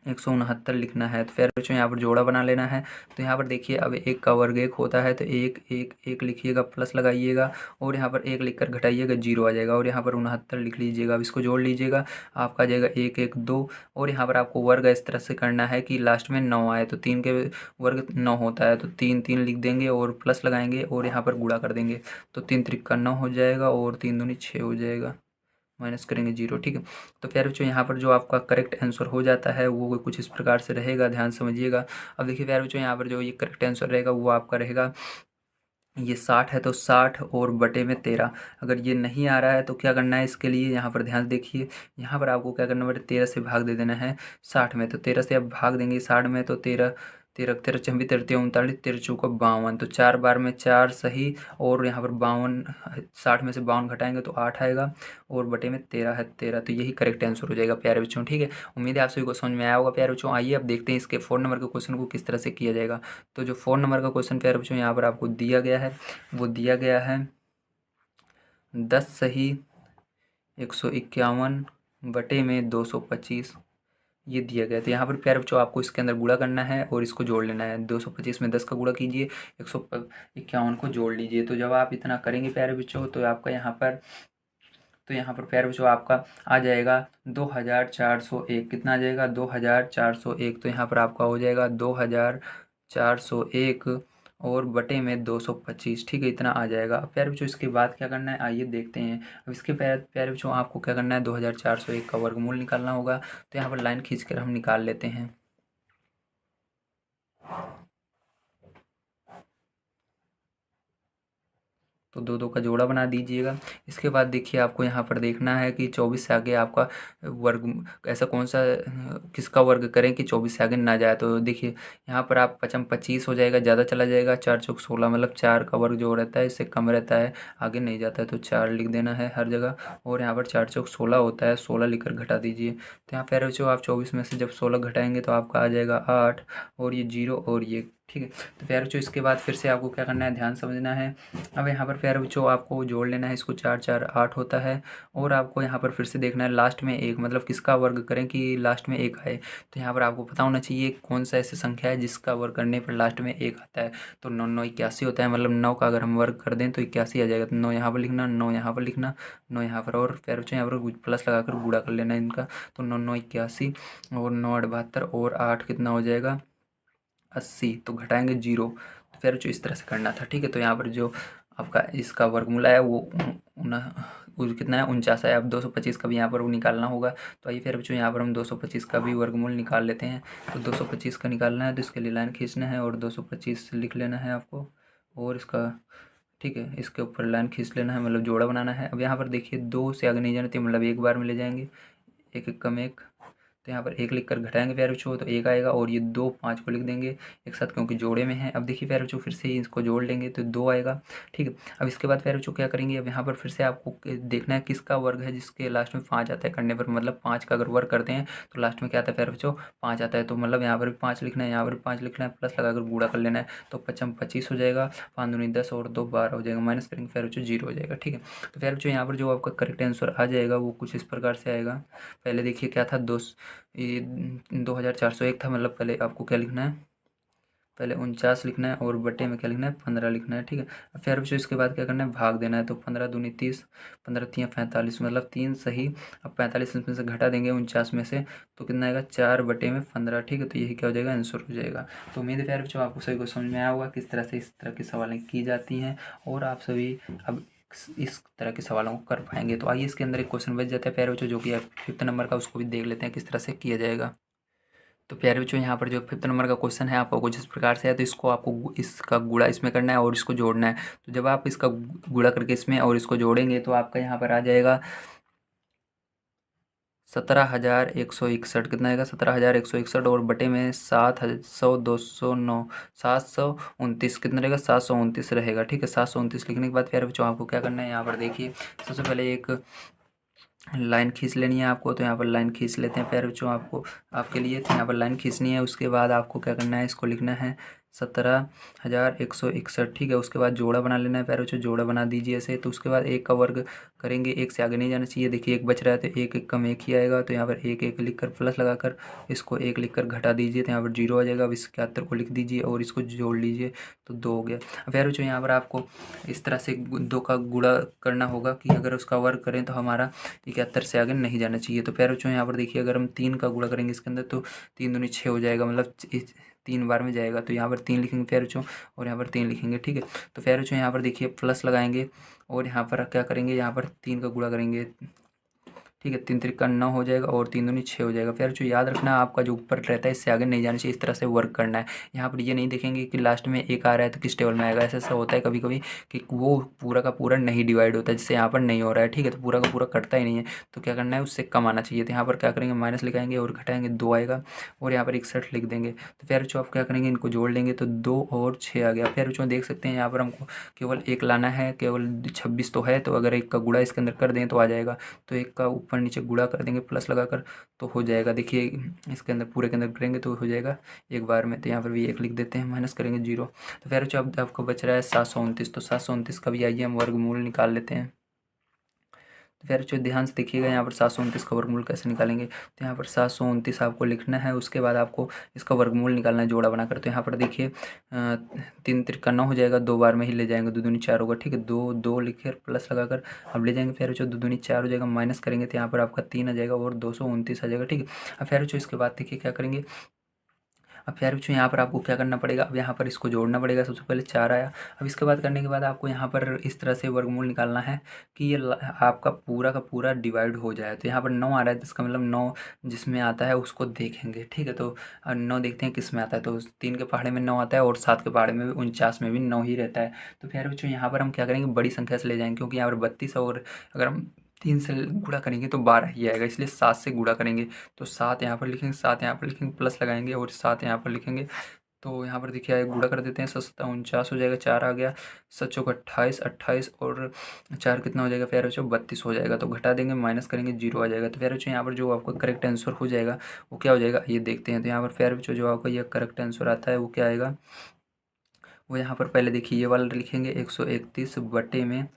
169 लिखना है। तो फिर बच्चों यहाँ पर जोड़ा बना लेना है। तो यहाँ पर देखिए अब एक का वर्ग एक होता है, तो एक एक एक लिखिएगा, प्लस लगाइएगा और यहाँ पर एक लिख कर घटाइएगा, 0 आ जाएगा। और यहाँ पर 69 लिख लीजिएगा। अब इसको जोड़ लीजिएगा, आपका आ जाएगा 1 1 2। और यहाँ पर आपको वर्ग इस तरह से करना है कि लास्ट में 9 आए। तो 3 के वर्ग 9 होता है, तो 3 3 लिख देंगे और प्लस लगाएंगे और यहाँ पर गुणा कर देंगे। तो 3 त्रिक का 9 हो जाएगा और 3 दूनी 6 हो जाएगा, माइनस करेंगे 0, ठीक है। तो प्यारे बच्चों यहाँ पर जो आपका करेक्ट आंसर हो जाता है वो कुछ इस प्रकार से रहेगा, ध्यान समझिएगा। अब देखिए प्यारे बच्चों यहाँ पर जो ये करेक्ट आंसर रहेगा वो आपका रहेगा, ये 60 है तो 60 और बटे में 13। अगर ये नहीं आ रहा है तो क्या करना है इसके लिए, यहाँ पर ध्यान देखिए, यहाँ पर आपको क्या करना है, 13 से भाग दे देना है 60 में। तो 13 से आप भाग देंगे 60 में तो 13, 13 13 चंबी 13 39, 13 चौका 52, तो 4 बार में 4 सही। और यहाँ पर 52, 60 में से 52 घटाएंगे तो 8 आएगा, और बटे में 13 है 13, तो यही करेक्ट आंसर हो जाएगा प्यारे बच्चों, ठीक है। उम्मीद है आप सभी को समझ में आया होगा प्यारे बच्चों। आइए अब देखते हैं इसके 4 नंबर के क्वेश्चन को किस तरह से किया जाएगा। तो जो 4 नंबर का क्वेश्चन प्यारे बच्चों यहाँ पर आपको दिया गया है, वो दिया गया है 10 सही 151 बटे में 225, ये दिया गया। तो यहाँ पर प्यारे बच्चों आपको इसके अंदर गुणा करना है और इसको जोड़ लेना है। 225 में 10 का गुणा कीजिए, 151 को जोड़ लीजिए। तो जब आप इतना करेंगे प्यारे बच्चों तो आपका यहाँ पर, तो यहाँ पर प्यारे बच्चों आपका आ जाएगा 2401। कितना आ जाएगा, 2401। तो यहाँ पर आपका हो जाएगा 2401 और बटे में 225, ठीक है, इतना आ जाएगा। अब प्यारे बच्चों इसके बाद क्या करना है आइए देखते हैं। अब इसके प्यारे बच्चों आपको क्या करना है, 2401 का वर्गमूल निकालना होगा। तो यहाँ पर लाइन खींच कर हम निकाल लेते हैं। तो दो दो का जोड़ा बना दीजिएगा। इसके बाद देखिए आपको यहाँ पर देखना है कि 24 से आगे आपका वर्ग, ऐसा कौन सा किसका वर्ग करें कि 24 से आगे ना जाए। तो देखिए यहाँ पर आप 25 हो जाएगा, ज़्यादा चला जाएगा, 4 चौक 16, मतलब 4 का वर्ग जो रहता है इससे कम रहता है, आगे नहीं जाता है, तो 4 लिख देना है हर जगह। और यहाँ पर 4 चौक 16 होता है, 16 लिखकर घटा दीजिए। तो यहाँ पर बच्चों आप 24 में से जब 16 घटाएंगे तो आपका आ जाएगा 8, और ये 0 और ये, ठीक है। तो प्यारे बच्चों इसके बाद फिर से आपको क्या करना है, ध्यान समझना है। अब यहाँ पर प्यारे बच्चों आपको जोड़ लेना है इसको, 4 4 8 होता है। और आपको यहाँ पर फिर से देखना है लास्ट में एक, मतलब किसका वर्ग करें कि लास्ट में एक आए। तो यहाँ पर आपको पता होना चाहिए कौन सा ऐसी संख्या है जिसका वर्ग करने पर लास्ट में एक आता है। तो 9 9 81 होता है, मतलब 9 का अगर हम वर्ग कर दें तो 81 आ जाएगा। तो 9 यहाँ पर लिखना, 9 यहाँ पर लिखना, 9 यहाँ पर, और प्यारे बच्चों यहाँ पर प्लस लगाकर गुणा कर लेना है इनका। तो 9 9 81 और 9 8 72 और 8 कितना हो जाएगा 80, तो घटाएंगे 0। तो फिर जो इस तरह से करना था, ठीक है। तो यहाँ पर जो आपका इसका वर्गमूल है वो कितना है 49 है। अब 225 का भी यहाँ पर वो निकालना होगा। तो आइए फिर बच्चों यहाँ पर हम 225 का भी वर्गमूल निकाल लेते हैं। तो 225 का निकालना है तो इसके लिए लाइन खींचना है और 225 लिख लेना है आपको, और इसका, ठीक है, इसके ऊपर लाइन खींच लेना है, मतलब जोड़ा बनाना है। अब यहाँ पर देखिए 2 से आगे नहीं जाना चाहिए, मतलब एक बार में ले जाएंगे, एक एक कम एक। तो यहाँ पर एक लिख कर घटाएंगे प्यारे बच्चों तो एक आएगा, और ये 2 5 को लिख देंगे एक साथ क्योंकि जोड़े में है। अब देखिए प्यारे बच्चों फिर से इसको जोड़ लेंगे तो 2 आएगा, ठीक है। अब इसके बाद प्यारे बच्चों क्या करेंगे, अब यहाँ पर फिर से आपको देखना है किसका वर्ग है जिसके लास्ट में 5 आता है करने पर, मतलब 5 का अगर वर्ग करते हैं तो लास्ट में क्या आता है प्यारे बच्चों 5 आता है। तो मतलब यहाँ पर भी 5 लिखना है, यहाँ पर भी 5 लिखना है, प्लस लगाकर गुणा कर लेना है। तो 5 25 हो जाएगा, 5 दूनी 10 और 2 12 हो जाएगा, माइनस करेंगे प्यारे बच्चों 0 हो जाएगा, ठीक है। तो प्यारे बच्चों यहाँ पर जो आपका करेक्ट आंसर आ जाएगा वो कुछ इस प्रकार से आएगा। पहले देखिए क्या था, ये 2401 था, मतलब पहले आपको क्या लिखना है, पहले 49 लिखना है और बटे में क्या लिखना है 15 लिखना है, ठीक है। अब फिर बच्चों इसके बाद क्या करना है, भाग देना है। तो 15 दूनी 30, 15 तियाँ 45, मतलब 3 सही। अब 45 इसमें से घटा देंगे 49 में से, तो कितना आएगा 4 बटे में 15, ठीक है। तो यही क्या हो जाएगा, आंसर हो जाएगा। तो उम्मीद है प्यारे बच्चों आपको सभी को समझ में आया होगा किस तरह से इस तरह की सवालें की जाती हैं, और आप सभी अब इस तरह के सवालों को कर पाएंगे। तो आइए इसके अंदर एक क्वेश्चन बच जाता है प्यारे बच्चों, जो कि 5th नंबर का, उसको भी देख लेते हैं किस तरह से किया जाएगा। तो प्यारे बच्चों यहाँ पर जो 5th नंबर का क्वेश्चन है आपको कुछ इस प्रकार से है। तो इसको आपको इसका गुणा इसमें करना है और इसको जोड़ना है। तो जब आप इसका गुणा करके इसमें और इसको जोड़ेंगे तो आपका यहाँ पर आ जाएगा 17,161। कितना आएगा 17,161, और बटे में 700 209 729, कितना रहेगा 729 रहेगा, ठीक है। 729 लिखने के बाद प्यारे बच्चों आपको क्या करना है, यहाँ पर देखिए सबसे पहले एक लाइन खींच लेनी है आपको। तो यहाँ पर लाइन खींच लेते हैं प्यारे बच्चों, आपको आपके लिए तो यहाँ पर लाइन खींचनी है। उसके बाद आपको क्या करना है, इसको लिखना है 17,161, ठीक है। उसके बाद जोड़ा बना लेना है प्यारे बच्चों, जोड़ा बना दीजिए ऐसे। तो उसके बाद एक का वर्ग करेंगे, एक से आगे नहीं जाना चाहिए। देखिए एक बच रहा है तो एक एक कम एक ही आएगा। तो यहाँ पर एक एक लिख कर प्लस लगाकर इसको एक लिख कर घटा दीजिए, तो यहाँ पर 0 आ जाएगा। अब इस 71 को लिख दीजिए और इसको जोड़ लीजिए तो 2 हो गया। अब प्यारे बच्चों यहाँ पर आपको इस तरह से 2 का गुणा करना होगा कि अगर उसका वर्ग करें तो हमारा 71 से आगे नहीं जाना चाहिए। तो प्यारे बच्चों यहाँ पर देखिए अगर हम 3 का गुणा करेंगे इसके अंदर तो 3 दूनी 6 हो जाएगा, मतलब 3 बार में जाएगा। तो यहाँ पर 3 लिखेंगे प्यारे बच्चों, और यहाँ पर 3 लिखेंगे, ठीक है। तो प्यारे बच्चों यहाँ पर देखिए प्लस लगाएंगे और यहाँ पर क्या करेंगे, यहाँ पर 3 का गुणा करेंगे ठीक है, 3 त्रिक का 9 हो जाएगा और 3 दूनी 6 हो जाएगा। फिर जो याद रखना आपका जो ऊपर रहता है इससे आगे नहीं जाना चाहिए, इस तरह से वर्क करना है। यहाँ पर ये नहीं देखेंगे कि लास्ट में एक आ रहा है तो किस टेबल में आएगा, ऐसा ऐसा होता है कभी कभी कि वो पूरा का पूरा नहीं डिवाइड होता है, जिससे यहाँ पर नहीं हो रहा है। ठीक है, तो पूरा का पूरा कटता ही नहीं है, तो क्या करना है उससे कम आना चाहिए। तो यहाँ पर क्या करेंगे, माइनस लिखाएंगे और घटाएंगे 2 आएगा और यहाँ पर 61 लिख देंगे। तो फिर जो आप क्या करेंगे, इनको जोड़ लेंगे तो 2 और 6 आ गया। फिर जो देख सकते हैं यहाँ पर हमको केवल एक लाना है, केवल 26 तो है, तो अगर एक का गुणा इसके अंदर कर दें तो आ जाएगा। तो एक का ऊपर नीचे गुणा कर देंगे प्लस लगाकर तो हो जाएगा। देखिए इसके अंदर पूरे के अंदर करेंगे तो हो जाएगा एक बार में। तो यहाँ पर भी एक लिख देते हैं, माइनस करेंगे 0। तो फिर जो अब आपको बच रहा है 729, तो 729 का भी आइए हम वर्गमूल निकाल लेते हैं। तो फिर जो ध्यान से देखिएगा यहाँ पर 729 का वर्गमूल कैसे निकालेंगे। तो यहाँ पर 729 आपको लिखना है, उसके बाद आपको इसका वर्गमूल निकालना है जोड़ा बनाकर। तो यहाँ पर देखिए 3 त्रिक 9 हो जाएगा, 2 बार में ही ले जाएंगे, 2 दूनी 4 होगा। ठीक है, 2 2 लिखे प्लस लगाकर अब ले जाएंगे। फिर जो 2 दूनी 4 हो जाएगा, माइनस करेंगे तो यहाँ पर आपका 3 आ जाएगा और 229 आ जाएगा। ठीक है, अब फिर जो इसके बाद देखिए क्या करेंगे, अब प्यारे बच्चों यहाँ पर आपको क्या करना पड़ेगा, अब यहाँ पर इसको जोड़ना पड़ेगा। सबसे पहले 4 आया, अब इसके बाद करने के बाद आपको यहाँ पर इस तरह से वर्गमूल निकालना है कि ये आपका पूरा का पूरा डिवाइड हो जाए। तो यहाँ पर 9 आ रहा है, तो इसका मतलब 9 जिसमें आता है उसको देखेंगे। ठीक है, तो 9 देखते हैं किस में आता है, तो 3 के पहाड़े में 9 आता है और 7 के पहाड़े में भी 49 में भी 9 ही रहता है। तो प्यारे बच्चों यहाँ पर हम क्या करेंगे, बड़ी संख्या से ले जाएंगे, क्योंकि यहाँ पर 32 और अगर हम 3 से गुणा करेंगे तो 12 ही आएगा, इसलिए 7 से गुणा करेंगे। तो 7 यहाँ पर लिखेंगे, 7 यहाँ पर लिखेंगे, प्लस लगाएंगे और 7 यहाँ पर लिखेंगे। तो यहाँ पर देखिए आगे गुणा कर देते हैं, 7 7 49 हो जाएगा, 4 आ गया, 7 चौक 28, 28 और 4 कितना हो जाएगा, फिर बच्चों 32 हो जाएगा। तो घटा देंगे, माइनस करेंगे, 0 आ जाएगा। तो फिर बच्चों यहाँ पर जो आपका करेक्ट आंसर हो जाएगा वो क्या हो जाएगा ये देखते हैं। तो यहाँ पर फिर बच्चों जो आपका ये करेक्ट आंसर आता है वो क्या आएगा, वो यहाँ पर पहले देखिए ये वाला लिखेंगे 131 बटे में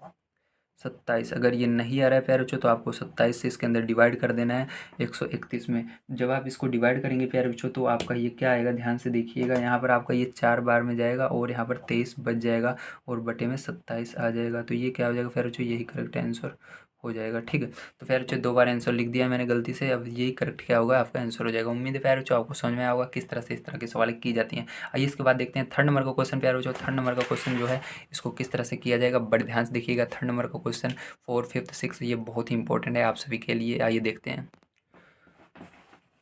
27। अगर ये नहीं आ रहा है प्यारे बच्चों तो आपको 27 से इसके अंदर डिवाइड कर देना है 131 में। जब आप इसको डिवाइड करेंगे प्यारे बच्चों तो आपका ये क्या आएगा, ध्यान से देखिएगा, यहाँ पर आपका ये 4 बार में जाएगा और यहाँ पर 23 बच जाएगा और बटे में 27 आ जाएगा। तो ये क्या हो जाएगा प्यारे बच्चों, यही करेक्ट आंसर हो जाएगा। ठीक है, तो प्यारे बच्चों 2 बार आंसर लिख दिया मैंने गलती से, अब यही करेक्ट क्या होगा आपका आंसर हो जाएगा। उम्मीद है प्यारे बच्चों आपको समझ में आया होगा किस तरह से इस तरह के सवाल की जाती हैं। आइए इसके बाद देखते हैं 3rd नंबर का क्वेश्चन। प्यारे बच्चों 3rd नंबर का क्वेश्चन जो है इसको किस तरह से किया जाएगा, बड़े ध्यान से देखिएगा। 3rd नंबर का क्वेश्चन 4, 5th, 6 ये बहुत ही इंपॉर्टेंट है आप सभी के लिए। आइए देखते हैं।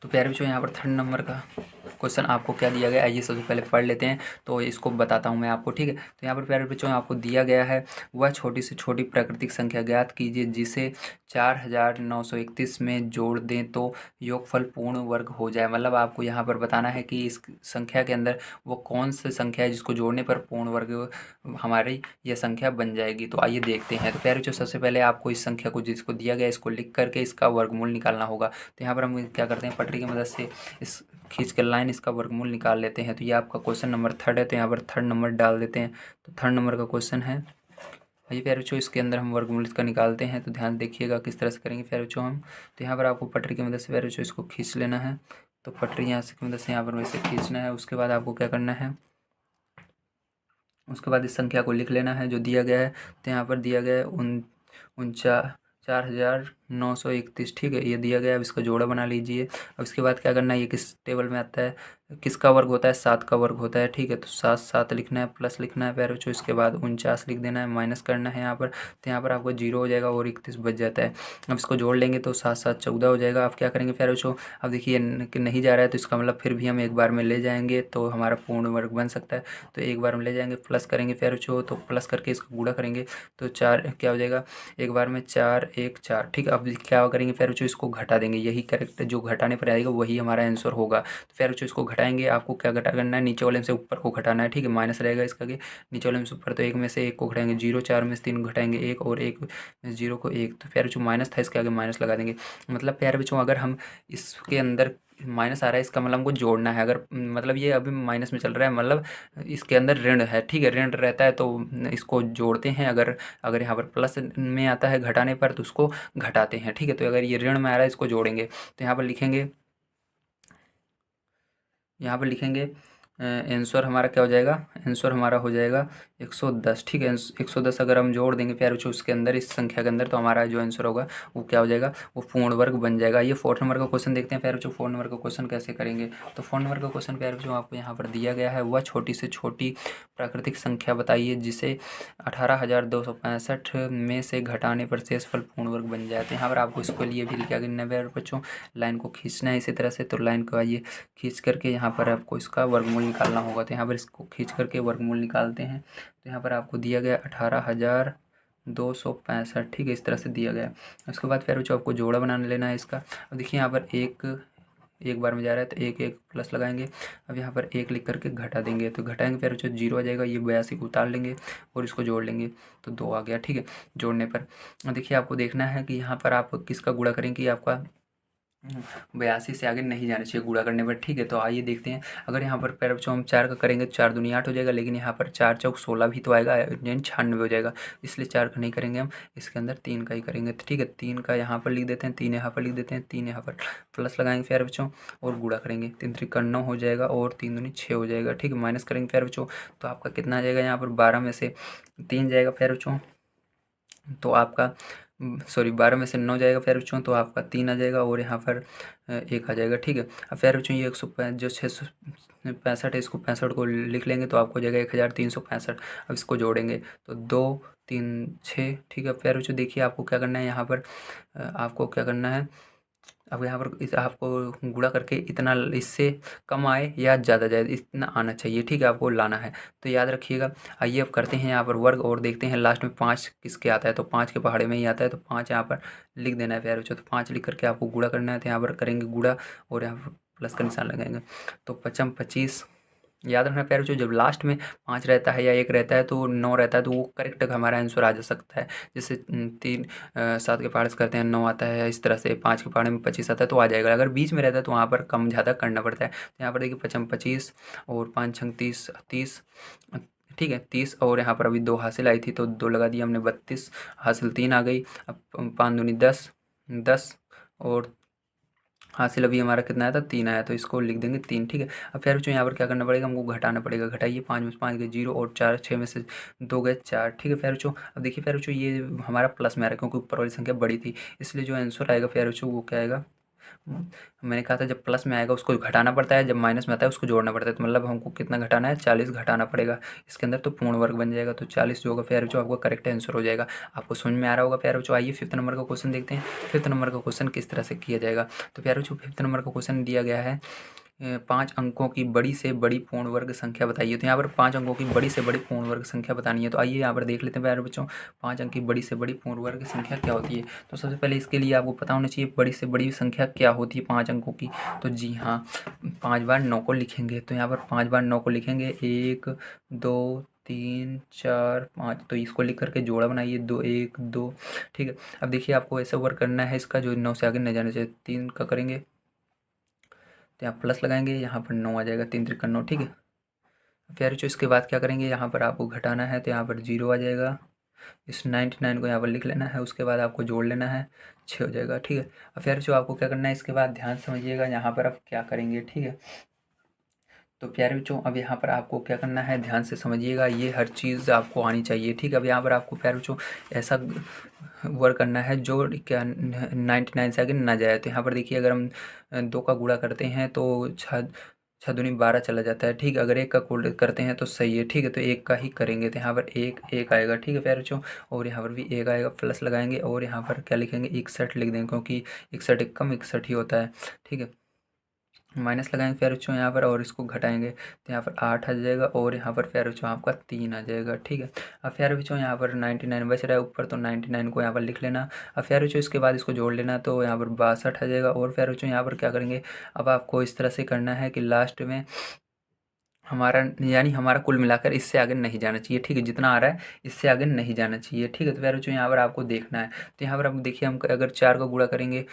तो प्यारे बच्चों यहाँ पर 3rd नंबर का क्वेश्चन आपको क्या दिया गया है, आइए सबसे पहले पढ़ लेते हैं तो इसको बताता हूँ मैं आपको। ठीक है, तो यहाँ पर प्यारे बच्चों आपको दिया गया है, वह छोटी से छोटी प्राकृतिक संख्या ज्ञात कीजिए जिसे 4931 में जोड़ दें तो योगफल पूर्ण वर्ग हो जाए। मतलब आपको यहाँ पर बताना है कि इस संख्या के अंदर वो कौन सी संख्या है जिसको जोड़ने पर पूर्ण वर्ग हमारी यह संख्या बन जाएगी। तो आइए देखते हैं। तो प्यारे बच्चों सबसे पहले आपको इस संख्या को जिसको दिया गया इसको लिख करके इसका वर्गमूल निकालना होगा। तो यहाँ पर हम क्या करते हैं, पटरी की मदद से इस खींच कर लाइन इसका वर्गमूल निकाल लेते हैं। तो ये आपका क्वेश्चन नंबर 3rd है, तो यहाँ पर 3rd नंबर डाल देते हैं। तो 3rd नंबर का क्वेश्चन है, ये प्यारे बच्चों इसके अंदर हम वर्गमूल इसका निकालते हैं। तो ध्यान देखिएगा किस तरह से करेंगे प्यारे बच्चों हम। तो यहाँ पर आपको पटरी की मदद से प्यारे बच्चों इसको खींच लेना है। तो पटरी यहाँ से की मदद से यहाँ पर वैसे खींचना है। उसके बाद आपको क्या करना है, उसके बाद इस संख्या को लिख लेना है जो दिया गया है। तो यहाँ पर दिया गया है 49,931। ठीक है, ये दिया गया है, अब इसका जोड़ा बना लीजिए। अब इसके बाद क्या करना है, ये किस टेबल में आता है, किसका वर्ग होता है, 7 का वर्ग होता है। ठीक है, तो 7 7 लिखना है, प्लस लिखना है प्यारे बच्चों, इसके बाद 49 लिख देना है, माइनस करना है यहाँ पर। तो यहाँ पर आपको 0 हो जाएगा और 31 बच जाता है। अब इसको जोड़ लेंगे तो 7 7 14 हो जाएगा। अब क्या करेंगे प्यारे बच्चों, अब देखिए कि नहीं जा रहा है तो इसका मतलब फिर भी हम एक बार में ले जाएंगे तो हमारा पूर्ण वर्ग बन सकता है। तो एक बार में ले जाएंगे, प्लस करेंगे प्यारे बच्चों, तो प्लस करके इसको गुणा करेंगे तो 4 क्या हो जाएगा, एक बार में 4 1 4। ठीक है, अब क्या करेंगे प्यारे बच्चों, इसको घटा देंगे, यही करेक्ट जो घटाने पर आएगा वही हमारा आंसर होगा। तो प्यारे बच्चों इसको घटाएंगे, आपको क्या घटा करना है, नीचे वाले में से ऊपर को घटाना है। ठीक है, माइनस रहेगा इसका कि नीचे वाले में से ऊपर, तो एक में से एक को घटाएंगे, 0 4 में से 3 घटाएंगे 1 और 1 में से 0 को 1। तो प्यारे बच्चों माइनस था, इसके आगे माइनस लगा देंगे। मतलब प्यारे बच्चों अगर हम इसके अंदर माइनस आ रहा है इसका मतलब हमको जोड़ना है। अगर मतलब ये अभी माइनस में चल रहा है मतलब इसके अंदर ऋण है। ठीक है, ऋण रहता है तो इसको जोड़ते हैं। अगर अगर यहाँ पर प्लस में आता है घटाने पर तो उसको घटाते हैं। ठीक है, तो अगर ये ऋण में आ रहा है इसको जोड़ेंगे। तो यहाँ पर लिखेंगे, यहाँ पर लिखेंगे आंसर हमारा क्या हो जाएगा, आंसर हमारा हो जाएगा 110। ठीक है, 110 अगर हम जोड़ देंगे प्यारे बच्चों उसके अंदर, इस संख्या के अंदर, तो हमारा जो आंसर होगा वो क्या हो जाएगा, वो पूर्ण वर्ग बन जाएगा। ये 4 नंबर का क्वेश्चन देखते हैं प्यारे बच्चों। 4 नंबर का क्वेश्चन कैसे करेंगे, तो 4 नंबर का क्वेश्चन प्यारे बच्चों आपको यहाँ पर दिया गया है, वह छोटी से छोटी प्राकृतिक संख्या बताइए जिसे 18,265 में से घटाने पर शेषफल पूर्ण वर्ग बन जाए। तो यहाँ पर आपको इसके लिए भी क्या करना है प्यारे बच्चों, लाइन को खींचना है इसी तरह से। तो लाइन को आइए खींच करके यहाँ पर आपको इसका वर्गमूल निकालना होगा। तो यहाँ पर इसको खींच करके वर्गमूल निकालते हैं। तो यहाँ पर आपको दिया गया 18,265। ठीक है, इस तरह से दिया गया। उसके बाद फिर बच्चों आपको जोड़ा बनाने लेना है इसका। अब देखिए यहाँ पर एक बार में जा रहा है तो एक एक प्लस लगाएंगे। अब यहाँ पर एक लिख करके घटा देंगे, तो घटाएंगे फिर बच्चों 0 आ जाएगा। ये 82 को उतार लेंगे और इसको जोड़ लेंगे तो 2 आ गया। ठीक है, जोड़ने पर देखिए आपको देखना है कि यहाँ पर आप किसका गुणा करें कि आपका 82 से आगे नहीं जाना चाहिए गुणा करने पर। ठीक है, तो आइए देखते हैं। अगर यहाँ पर पैर बच्चों हम 4 का करेंगे तो 4 दूनी 8 हो जाएगा, लेकिन यहाँ पर 4 चौक 16 भी तो आएगा, यानी 96 हो जाएगा। इसलिए 4 का नहीं करेंगे हम, इसके अंदर 3 का ही करेंगे। तो ठीक है, 3 का यहाँ पर लिख देते हैं, 3 यहाँ पर लिख देते हैं, 3 यहाँ पर प्लस लगाएंगे प्यारे बच्चों और गुणा करेंगे। 3 त्रिक 9 हो जाएगा और 3 दूनी 6 हो जाएगा। ठीक है, माइनस करेंगे प्यारे बच्चों तो आपका कितना आ जाएगा, यहाँ पर 12 में से 3 जाएगा प्यारे बच्चों तो आपका सॉरी 12 में से 9 जाएगा प्यारे बच्चों तो आपका 3 आ जाएगा और यहाँ पर 1 आ जाएगा। ठीक है, अब प्यारे बच्चों ये 165 जो 665 है, इसको 65 को लिख लेंगे तो आपको हो जाएगा 1365। अब इसको जोड़ेंगे तो 2 3 6। ठीक है, प्यारे बच्चों देखिए आपको क्या करना है यहाँ पर, आपको क्या करना है, अब यहाँ पर इस आपको गुणा करके इतना इससे कम आए या ज़्यादा जाए इतना आना चाहिए। ठीक है, आपको लाना है तो याद रखिएगा। आइए अब करते हैं यहाँ पर वर्ग और देखते हैं लास्ट में 5 किसके आता है। तो 5 के पहाड़े में ही आता है, तो 5 यहाँ पर लिख देना है प्यारे बच्चों। तो 5 लिख करके आपको गुणा करना है, तो यहाँ पर करेंगे गुणा और यहाँ पर प्लस का निशान लगाएंगे तो 55 25। याद रखना प्यारे बच्चों, जब लास्ट में 5 रहता है या 1 रहता है तो 9 रहता है तो वो करेक्ट हमारा आंसर आ जा सकता है। जैसे 7 के पहाड़े से करते हैं 9 आता है, इस तरह से 5 के पहाड़े में 25 आता है तो आ जाएगा। अगर बीच में रहता है तो वहाँ पर कम ज़्यादा करना पड़ता है। तो यहाँ पर देखिए 55 25 और 5 छंग 30 30। ठीक है, 30 और यहाँ पर अभी 2 हासिल आई थी तो 2 लगा दिया हमने, 32 हासिल 3 आ गई। अब 5 दूनी 10 10 और हासिल अभी हमारा कितना आया था 3 आया, तो इसको लिख देंगे 3। ठीक है, अब फिर बच्चों यहाँ पर क्या करना पड़ेगा, हमको घटाना पड़ेगा। घटाइए 5 में से 5 गए 0 और 4 6 में से 2 गए 4। ठीक है फिर बच्चों, अब देखिए फिर बच्चों ये हमारा प्लस में आ रहा है क्योंकि ऊपर वाली संख्या बड़ी थी, इसलिए जो आंसर आएगा फिर बच्चों वो क्या आएगा, मैंने कहा था जब प्लस में आएगा उसको घटाना पड़ता है, जब माइनस में आता है उसको जोड़ना पड़ता है। तो मतलब हमको कितना घटाना है, 40 घटाना पड़ेगा इसके अंदर, तो पूर्ण वर्ग बन जाएगा। तो 40 जो होगा प्यारे बच्चों आपका करेक्ट आंसर हो जाएगा। आपको समझ में आ रहा होगा प्यारे बच्चों। आइए 5th नंबर का क्वेश्चन देखते हैं। 5th नंबर का क्वेश्चन किस तरह से किया जाएगा। तो प्यारे बच्चों 5th नंबर का क्वेश्चन दिया गया है 5 अंकों की बड़ी से बड़ी पूर्ण वर्ग संख्या बताइए। तो यहाँ पर 5 अंकों की बड़ी से बड़ी पूर्ण वर्ग संख्या बतानी है। तो आइए यहाँ पर देख लेते हैं प्यारे बच्चों 5 अंक की बड़ी से बड़ी पूर्ण वर्ग संख्या क्या होती है। तो सबसे पहले इसके लिए आपको पता होना चाहिए बड़ी से बड़ी संख्या क्या होती है 5 अंकों की। तो जी हाँ, 5 बार 9 को लिखेंगे। तो यहाँ पर 5 बार 9 को लिखेंगे 1 2 3 4 5। तो इसको लिख करके जोड़ा बनाइए 2 1 2। ठीक है, अब देखिए आपको ऐसा वर्क करना है इसका जो 9 से आगे नहीं जाना चाहिए। 3 का करेंगे तो यहाँ प्लस लगाएंगे, यहाँ पर 9 आ जाएगा, 3 त्रिक 9। ठीक है, फिर जो इसके बाद क्या करेंगे, यहाँ पर आपको घटाना है तो यहाँ पर 0 आ जाएगा। इस 99 को यहाँ पर लिख लेना है, उसके बाद आपको जोड़ लेना है 6 हो जाएगा। ठीक है, अब फिर जो आपको क्या करना है इसके बाद ध्यान समझिएगा यहाँ पर आप क्या करेंगे। ठीक है, तो प्यारे बच्चों अब यहाँ पर आपको क्या करना है ध्यान से समझिएगा, ये हर चीज़ आपको आनी चाहिए। ठीक है, अब यहाँ पर आपको प्यारे बच्चों ऐसा वर्क करना है जो क्या 99 से आगे ना जाए। तो यहाँ पर देखिए अगर हम 2 का गुणा करते हैं तो 6 दूनी 12 चला जाता है। ठीक है, अगर 1 का गुणा करते हैं तो सही है। ठीक है, तो 1 का ही करेंगे तो यहाँ पर 1 1 आएगा। ठीक है प्यारे बच्चों, और यहाँ पर भी 1 आएगा, प्लस लगाएंगे और यहाँ पर क्या लिखेंगे 61 लिख देंगे क्योंकि 61 एक कम 61 ही होता है। ठीक है, माइनस लगाएंगे फिर बच्चों यहाँ पर और इसको घटाएंगे तो यहाँ पर 8 आ जाएगा और यहाँ पर फिर बच्चों आपका 3 आ जाएगा। ठीक है, अब फिर बच्चों यहाँ पर 99 बच रहा है ऊपर, तो 99 को यहाँ पर लिख लेना। अब फिर बच्चों इसके बाद इसको जोड़ लेना तो यहाँ पर 62 आ जाएगा। और फिर बच्चों यहाँ पर क्या करेंगे, अब आपको इस तरह से करना है कि लास्ट में हमारा यानी हमारा कुल मिलाकर इससे आगे नहीं जाना चाहिए। ठीक है, जितना आ रहा है इससे आगे नहीं जाना चाहिए। ठीक है, तो फिर बच्चों यहाँ पर आपको देखना है। तो यहाँ पर अब देखिए हम अगर 4 का गुणा करेंगे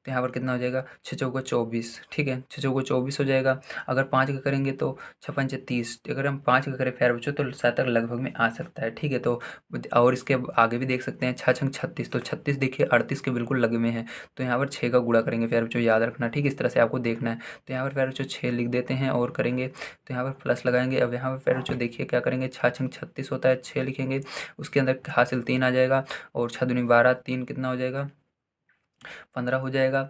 तो यहाँ पर कितना हो जाएगा, 6 चौका 24, ठीक है, 6 चौका 24 हो जाएगा। अगर 5 का करेंगे तो 6 पंचे 30, अगर हम 5 का करें प्यारे बच्चों तो 7 तक लगभग में आ सकता है, ठीक है। तो और इसके आगे भी देख सकते हैं, 6 छंग 36, तो 36 देखिए 38 के बिल्कुल लगे में है। तो यहाँ पर 6 का गुणा करेंगे प्यारे बच्चों, याद रखना, ठीक है, इस तरह से आपको देखना है। तो यहाँ पर प्यारे बच्चों 6 लिख देते हैं और करेंगे, तो यहाँ पर प्लस लगाएंगे। अब यहाँ पर प्यारे बच्चों देखिए क्या करेंगे, 6 छंग 36 होता है, 6 लिखेंगे, उसके अंदर हासिल 3 आ जाएगा, और 6 दूनी 12, 3 कितना हो जाएगा, 15 हो जाएगा,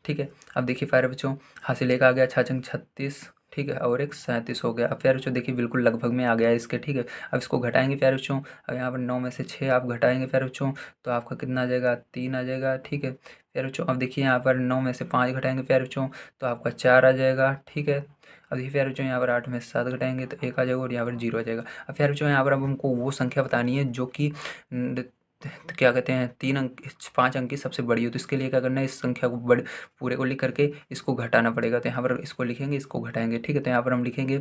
ठीक है। अब देखिए प्यारे बच्चों हासिल एक आ गया, 6 छंग 36, ठीक है, और एक 37 हो गया। अब प्यारे बच्चों देखिए बिल्कुल लगभग में आ गया है इसके, ठीक है। अब इसको घटाएंगे प्यारे बच्चों, अब यहाँ पर 9 में से 6 आप घटाएंगे प्यारे बच्चों, तो आपका कितना आ जाएगा, 3 आ जाएगा, ठीक है प्यारे बच्चों। अब देखिए यहाँ पर 9 में से 5 घटाएंगे प्यारे बच्चों, तो आपका 4 आ जाएगा, ठीक है। अब देखिए प्यारे बच्चों यहाँ पर 8 में से 7 घटाएंगे तो 1 आ जाएगा, और यहाँ पर 0 आ जाएगा। अब प्यारे बच्चों यहाँ पर अब हमको वो संख्या बतानी है जो कि तो क्या कहते हैं, 3 अंक 5 अंक की सबसे बड़ी हो। तो इसके लिए क्या करना है, इस संख्या को बड़े पूरे को लिख करके इसको घटाना पड़ेगा। तो यहाँ पर इसको लिखेंगे, इसको घटाएंगे, ठीक है। तो यहाँ पर हम लिखेंगे,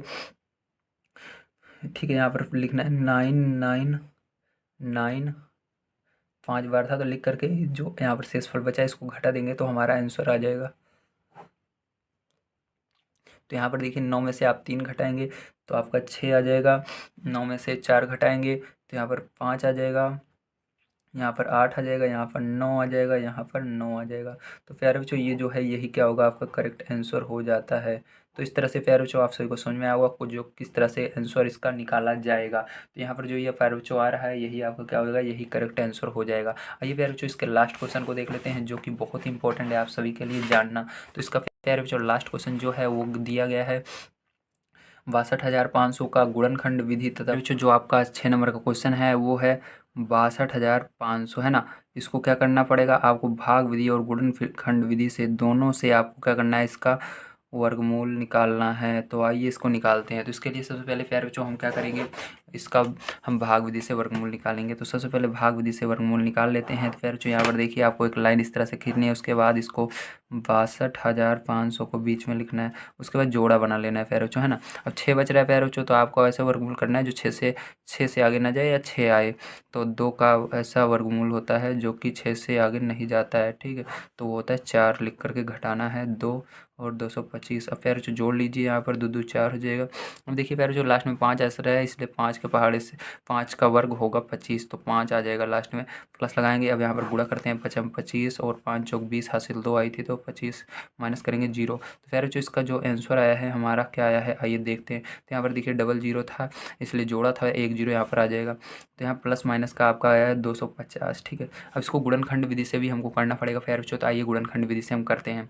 ठीक है, यहाँ पर लिखना है 999, 5 बार था तो लिख करके जो यहाँ पर शेषफल बचा है इसको घटा देंगे तो हमारा आंसर आ जाएगा। तो यहाँ पर देखिए 9 में से आप 3 घटाएंगे तो आपका 6 आ जाएगा, 9 में से 4 घटाएंगे तो यहाँ पर 5 आ जाएगा, यहाँ पर 8 आ जाएगा, यहाँ पर 9 आ जाएगा, यहाँ पर 9 आ जाएगा। तो प्यारे बच्चों ये जो है यही क्या होगा, आपका करेक्ट आंसर हो जाता है। तो इस तरह से प्यारे बच्चों आप सभी को समझ में आया होगा को जो किस तरह से आंसर इसका निकाला जाएगा। तो यहाँ पर जो ये प्यारे बच्चों आ रहा है यही आपका क्या होगा, यही करेक्ट आंसर हो जाएगा। आइए प्यारे बच्चों इसके लास्ट क्वेश्चन को देख लेते हैं जो कि बहुत इंपॉर्टेंट है आप सभी के लिए जानना। तो इसका प्यारे बच्चों लास्ट क्वेश्चन जो है वो दिया गया है 62,500 का गुणनखंड विधि तथा जो आपका 6 नंबर का क्वेश्चन है वो है 62,500 है ना। इसको क्या करना पड़ेगा आपको, भाग विधि और गुणनखंड विधि से दोनों से आपको क्या करना है, इसका वर्गमूल निकालना है। तो आइए इसको निकालते हैं। तो इसके लिए सबसे पहले प्यारे बच्चों हम क्या करेंगे, इसका हम भाग विधि से वर्गमूल निकालेंगे। तो सबसे पहले भाग विधि से वर्गमूल निकाल लेते हैं। तो प्यारे बच्चों यहाँ पर देखिए आपको एक लाइन इस तरह से खींचनी है, उसके बाद इसको 62,500 को बीच में लिखना है, उसके बाद जोड़ा बना लेना है प्यारे बच्चों, है ना। अब 6 बच रहा है प्यारे बच्चों, तो आपको ऐसा वर्गमूल करना है जो 6 से आगे ना जाए या 6 आए। तो 2 का ऐसा वर्गमूल होता है जो कि 6 से आगे नहीं जाता है, ठीक है। तो वो होता है 4, लिख करके घटाना है 2 और 225। अब प्यारे बच्चों जोड़ लीजिए, यहाँ पर 2 2 4 हो जाएगा। अब देखिए प्यारे बच्चों लास्ट में 5 ऐसा रहा है, इसलिए 5 के पहाड़े से 5 का वर्ग होगा 25, तो 5 आ जाएगा लास्ट में, प्लस लगाएंगे। अब यहाँ पर गुणा करते हैं, 5 25 और 5 चौक 20, हासिल 2 आई थी तो 25 माइनस करेंगे 0। तो प्यारे बच्चों इसका जो आंसर आया है हमारा क्या आया है, आइए देखते हैं। तो यहाँ पर देखिए डबल 0 था इसलिए जोड़ा था, 1 0 यहाँ पर आ जाएगा। तो यहाँ प्लस माइनस का आपका आया है 250, ठीक है। अब इसको गुणनखंड विधि से भी हमको करना पड़ेगा प्यारे बच्चों, तो आइए गुणनखंड विधि से हम करते हैं।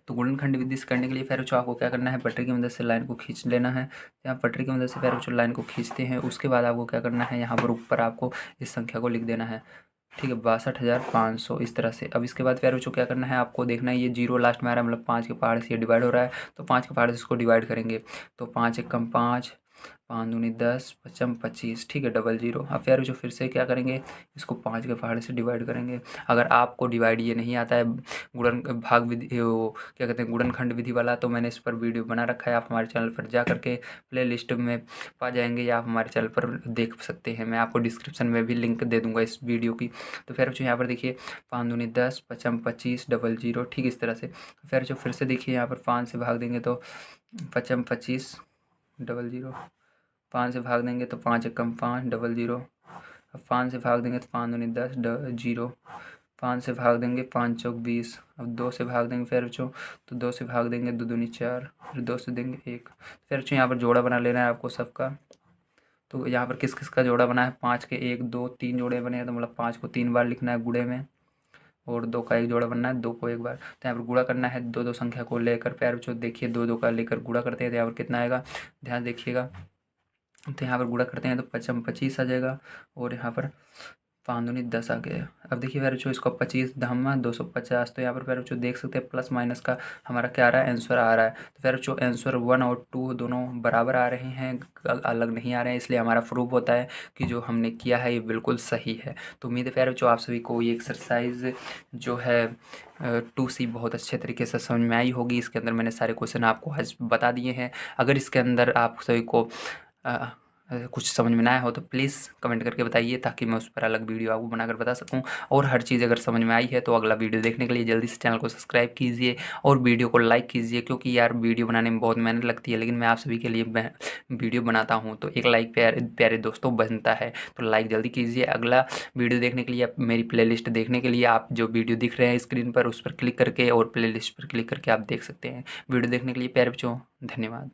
तो गुणनखंड विधि से करने के लिए प्यारे बच्चों आपको क्या करना है, पटरी की मदद से लाइन को खींच लेना है। यहाँ पटरी की मदद से प्यारे बच्चों लाइन को खींचते हैं, उसके बाद आपको क्या करना है, यहाँ पर ऊपर आपको इस संख्या को लिख देना है, ठीक है, 62,500 इस तरह से। अब इसके बाद प्यारे बच्चों क्या करना है, आपको देखना है ये 0 लास्ट में आ रहा है, मतलब 5 के पहाड़ से ये डिवाइड हो रहा है, तो 5 के पहाड़ से इसको डिवाइड करेंगे। तो 5 एकम 5, 5 दूनी 10, पचम 25, ठीक है, डबल 0। अब प्यारे बच्चों फिर से क्या करेंगे, इसको 5 के पहाड़ से डिवाइड करेंगे। अगर आपको डिवाइड ये नहीं आता है गुणन भाग विधि, वो क्या कहते हैं गुणनखंड विधि वाला, तो मैंने इस पर वीडियो बना रखा है, आप हमारे चैनल पर जा करके प्ले लिस्ट में पा जाएंगे या आप हमारे चैनल पर देख सकते हैं। मैं आपको डिस्क्रिप्शन में भी लिंक दे दूंगा इस वीडियो की। तो फिर बच्चों यहाँ पर देखिए 5 दूनी 10, पचम 25, डबल 0, ठीक इस तरह से। फिर जो फिर से देखिए यहाँ पर 5 से भाग देंगे तो पचम 25, डबल 0, 5 से भाग देंगे तो 5 एकम 5, डबल 0। अब 5 से भाग देंगे तो 5 दूनी 10, 0, 5 से भाग देंगे 5 चौक 20। अब 2 से भाग देंगे फिर बच्चों, तो 2 से भाग देंगे 2 दूनी 4, फिर 2 से देंगे 1। फिर बच्चों यहाँ पर जोड़ा बना लेना है आपको सबका। तो यहाँ पर किस किस का जोड़ा बना है, 5 के 1 2 3 जोड़े बने हैं, तो मतलब 5 को 3 बार लिखना है गुणे में, और 2 का एक जोड़ा बनना है 2 को एक बार। तो यहाँ पर गुणा करना है 2 2 संख्या को लेकर। प्यारे बच्चों देखिए 2 2 का लेकर गुणा करते हैं तो यहाँ पर कितना आएगा, ध्यान देखिएगा। तो यहाँ पर गुणा करते हैं तो पचम 25 आ जाएगा, और यहाँ पर 5 दूनी 10 आ गया। अब देखिए प्यारे बच्चों इसको 25 धम्मा 250, तो यहाँ पर प्यारे बच्चों देख सकते हैं प्लस माइनस का हमारा क्या आ रहा है, आंसर आ रहा है। तो प्यारे बच्चों आंसर 1 और 2 दोनों बराबर आ रहे हैं, अलग नहीं आ रहे हैं, इसलिए हमारा प्रूफ होता है कि जो हमने किया है ये बिल्कुल सही है। तो उम्मीद है प्यारे बच्चों आप सभी को ये एक्सरसाइज जो है 2C बहुत अच्छे तरीके से समझ में आई होगी। इसके अंदर मैंने सारे क्वेश्चन आपको आज बता दिए हैं। अगर इसके अंदर आप सभी को कुछ समझ में ना आया हो तो प्लीज़ कमेंट करके बताइए, ताकि मैं उस पर अलग वीडियो आपको बनाकर बता सकूँ। और हर चीज़ अगर समझ में आई है तो अगला वीडियो देखने के लिए जल्दी से चैनल को सब्सक्राइब कीजिए और वीडियो को लाइक कीजिए, क्योंकि यार वीडियो बनाने में बहुत मेहनत लगती है, लेकिन मैं आप सभी के लिए वीडियो बनाता हूँ तो एक लाइक प्यारे प्यारे दोस्तों बनता है। तो लाइक जल्दी कीजिए। अगला वीडियो देखने के लिए, मेरी प्लेलिस्ट देखने के लिए आप जो वीडियो दिख रहे हैं स्क्रीन पर उस पर क्लिक करके और प्लेलिस्ट पर क्लिक करके आप देख सकते हैं। वीडियो देखने के लिए प्यारे बच्चों धन्यवाद।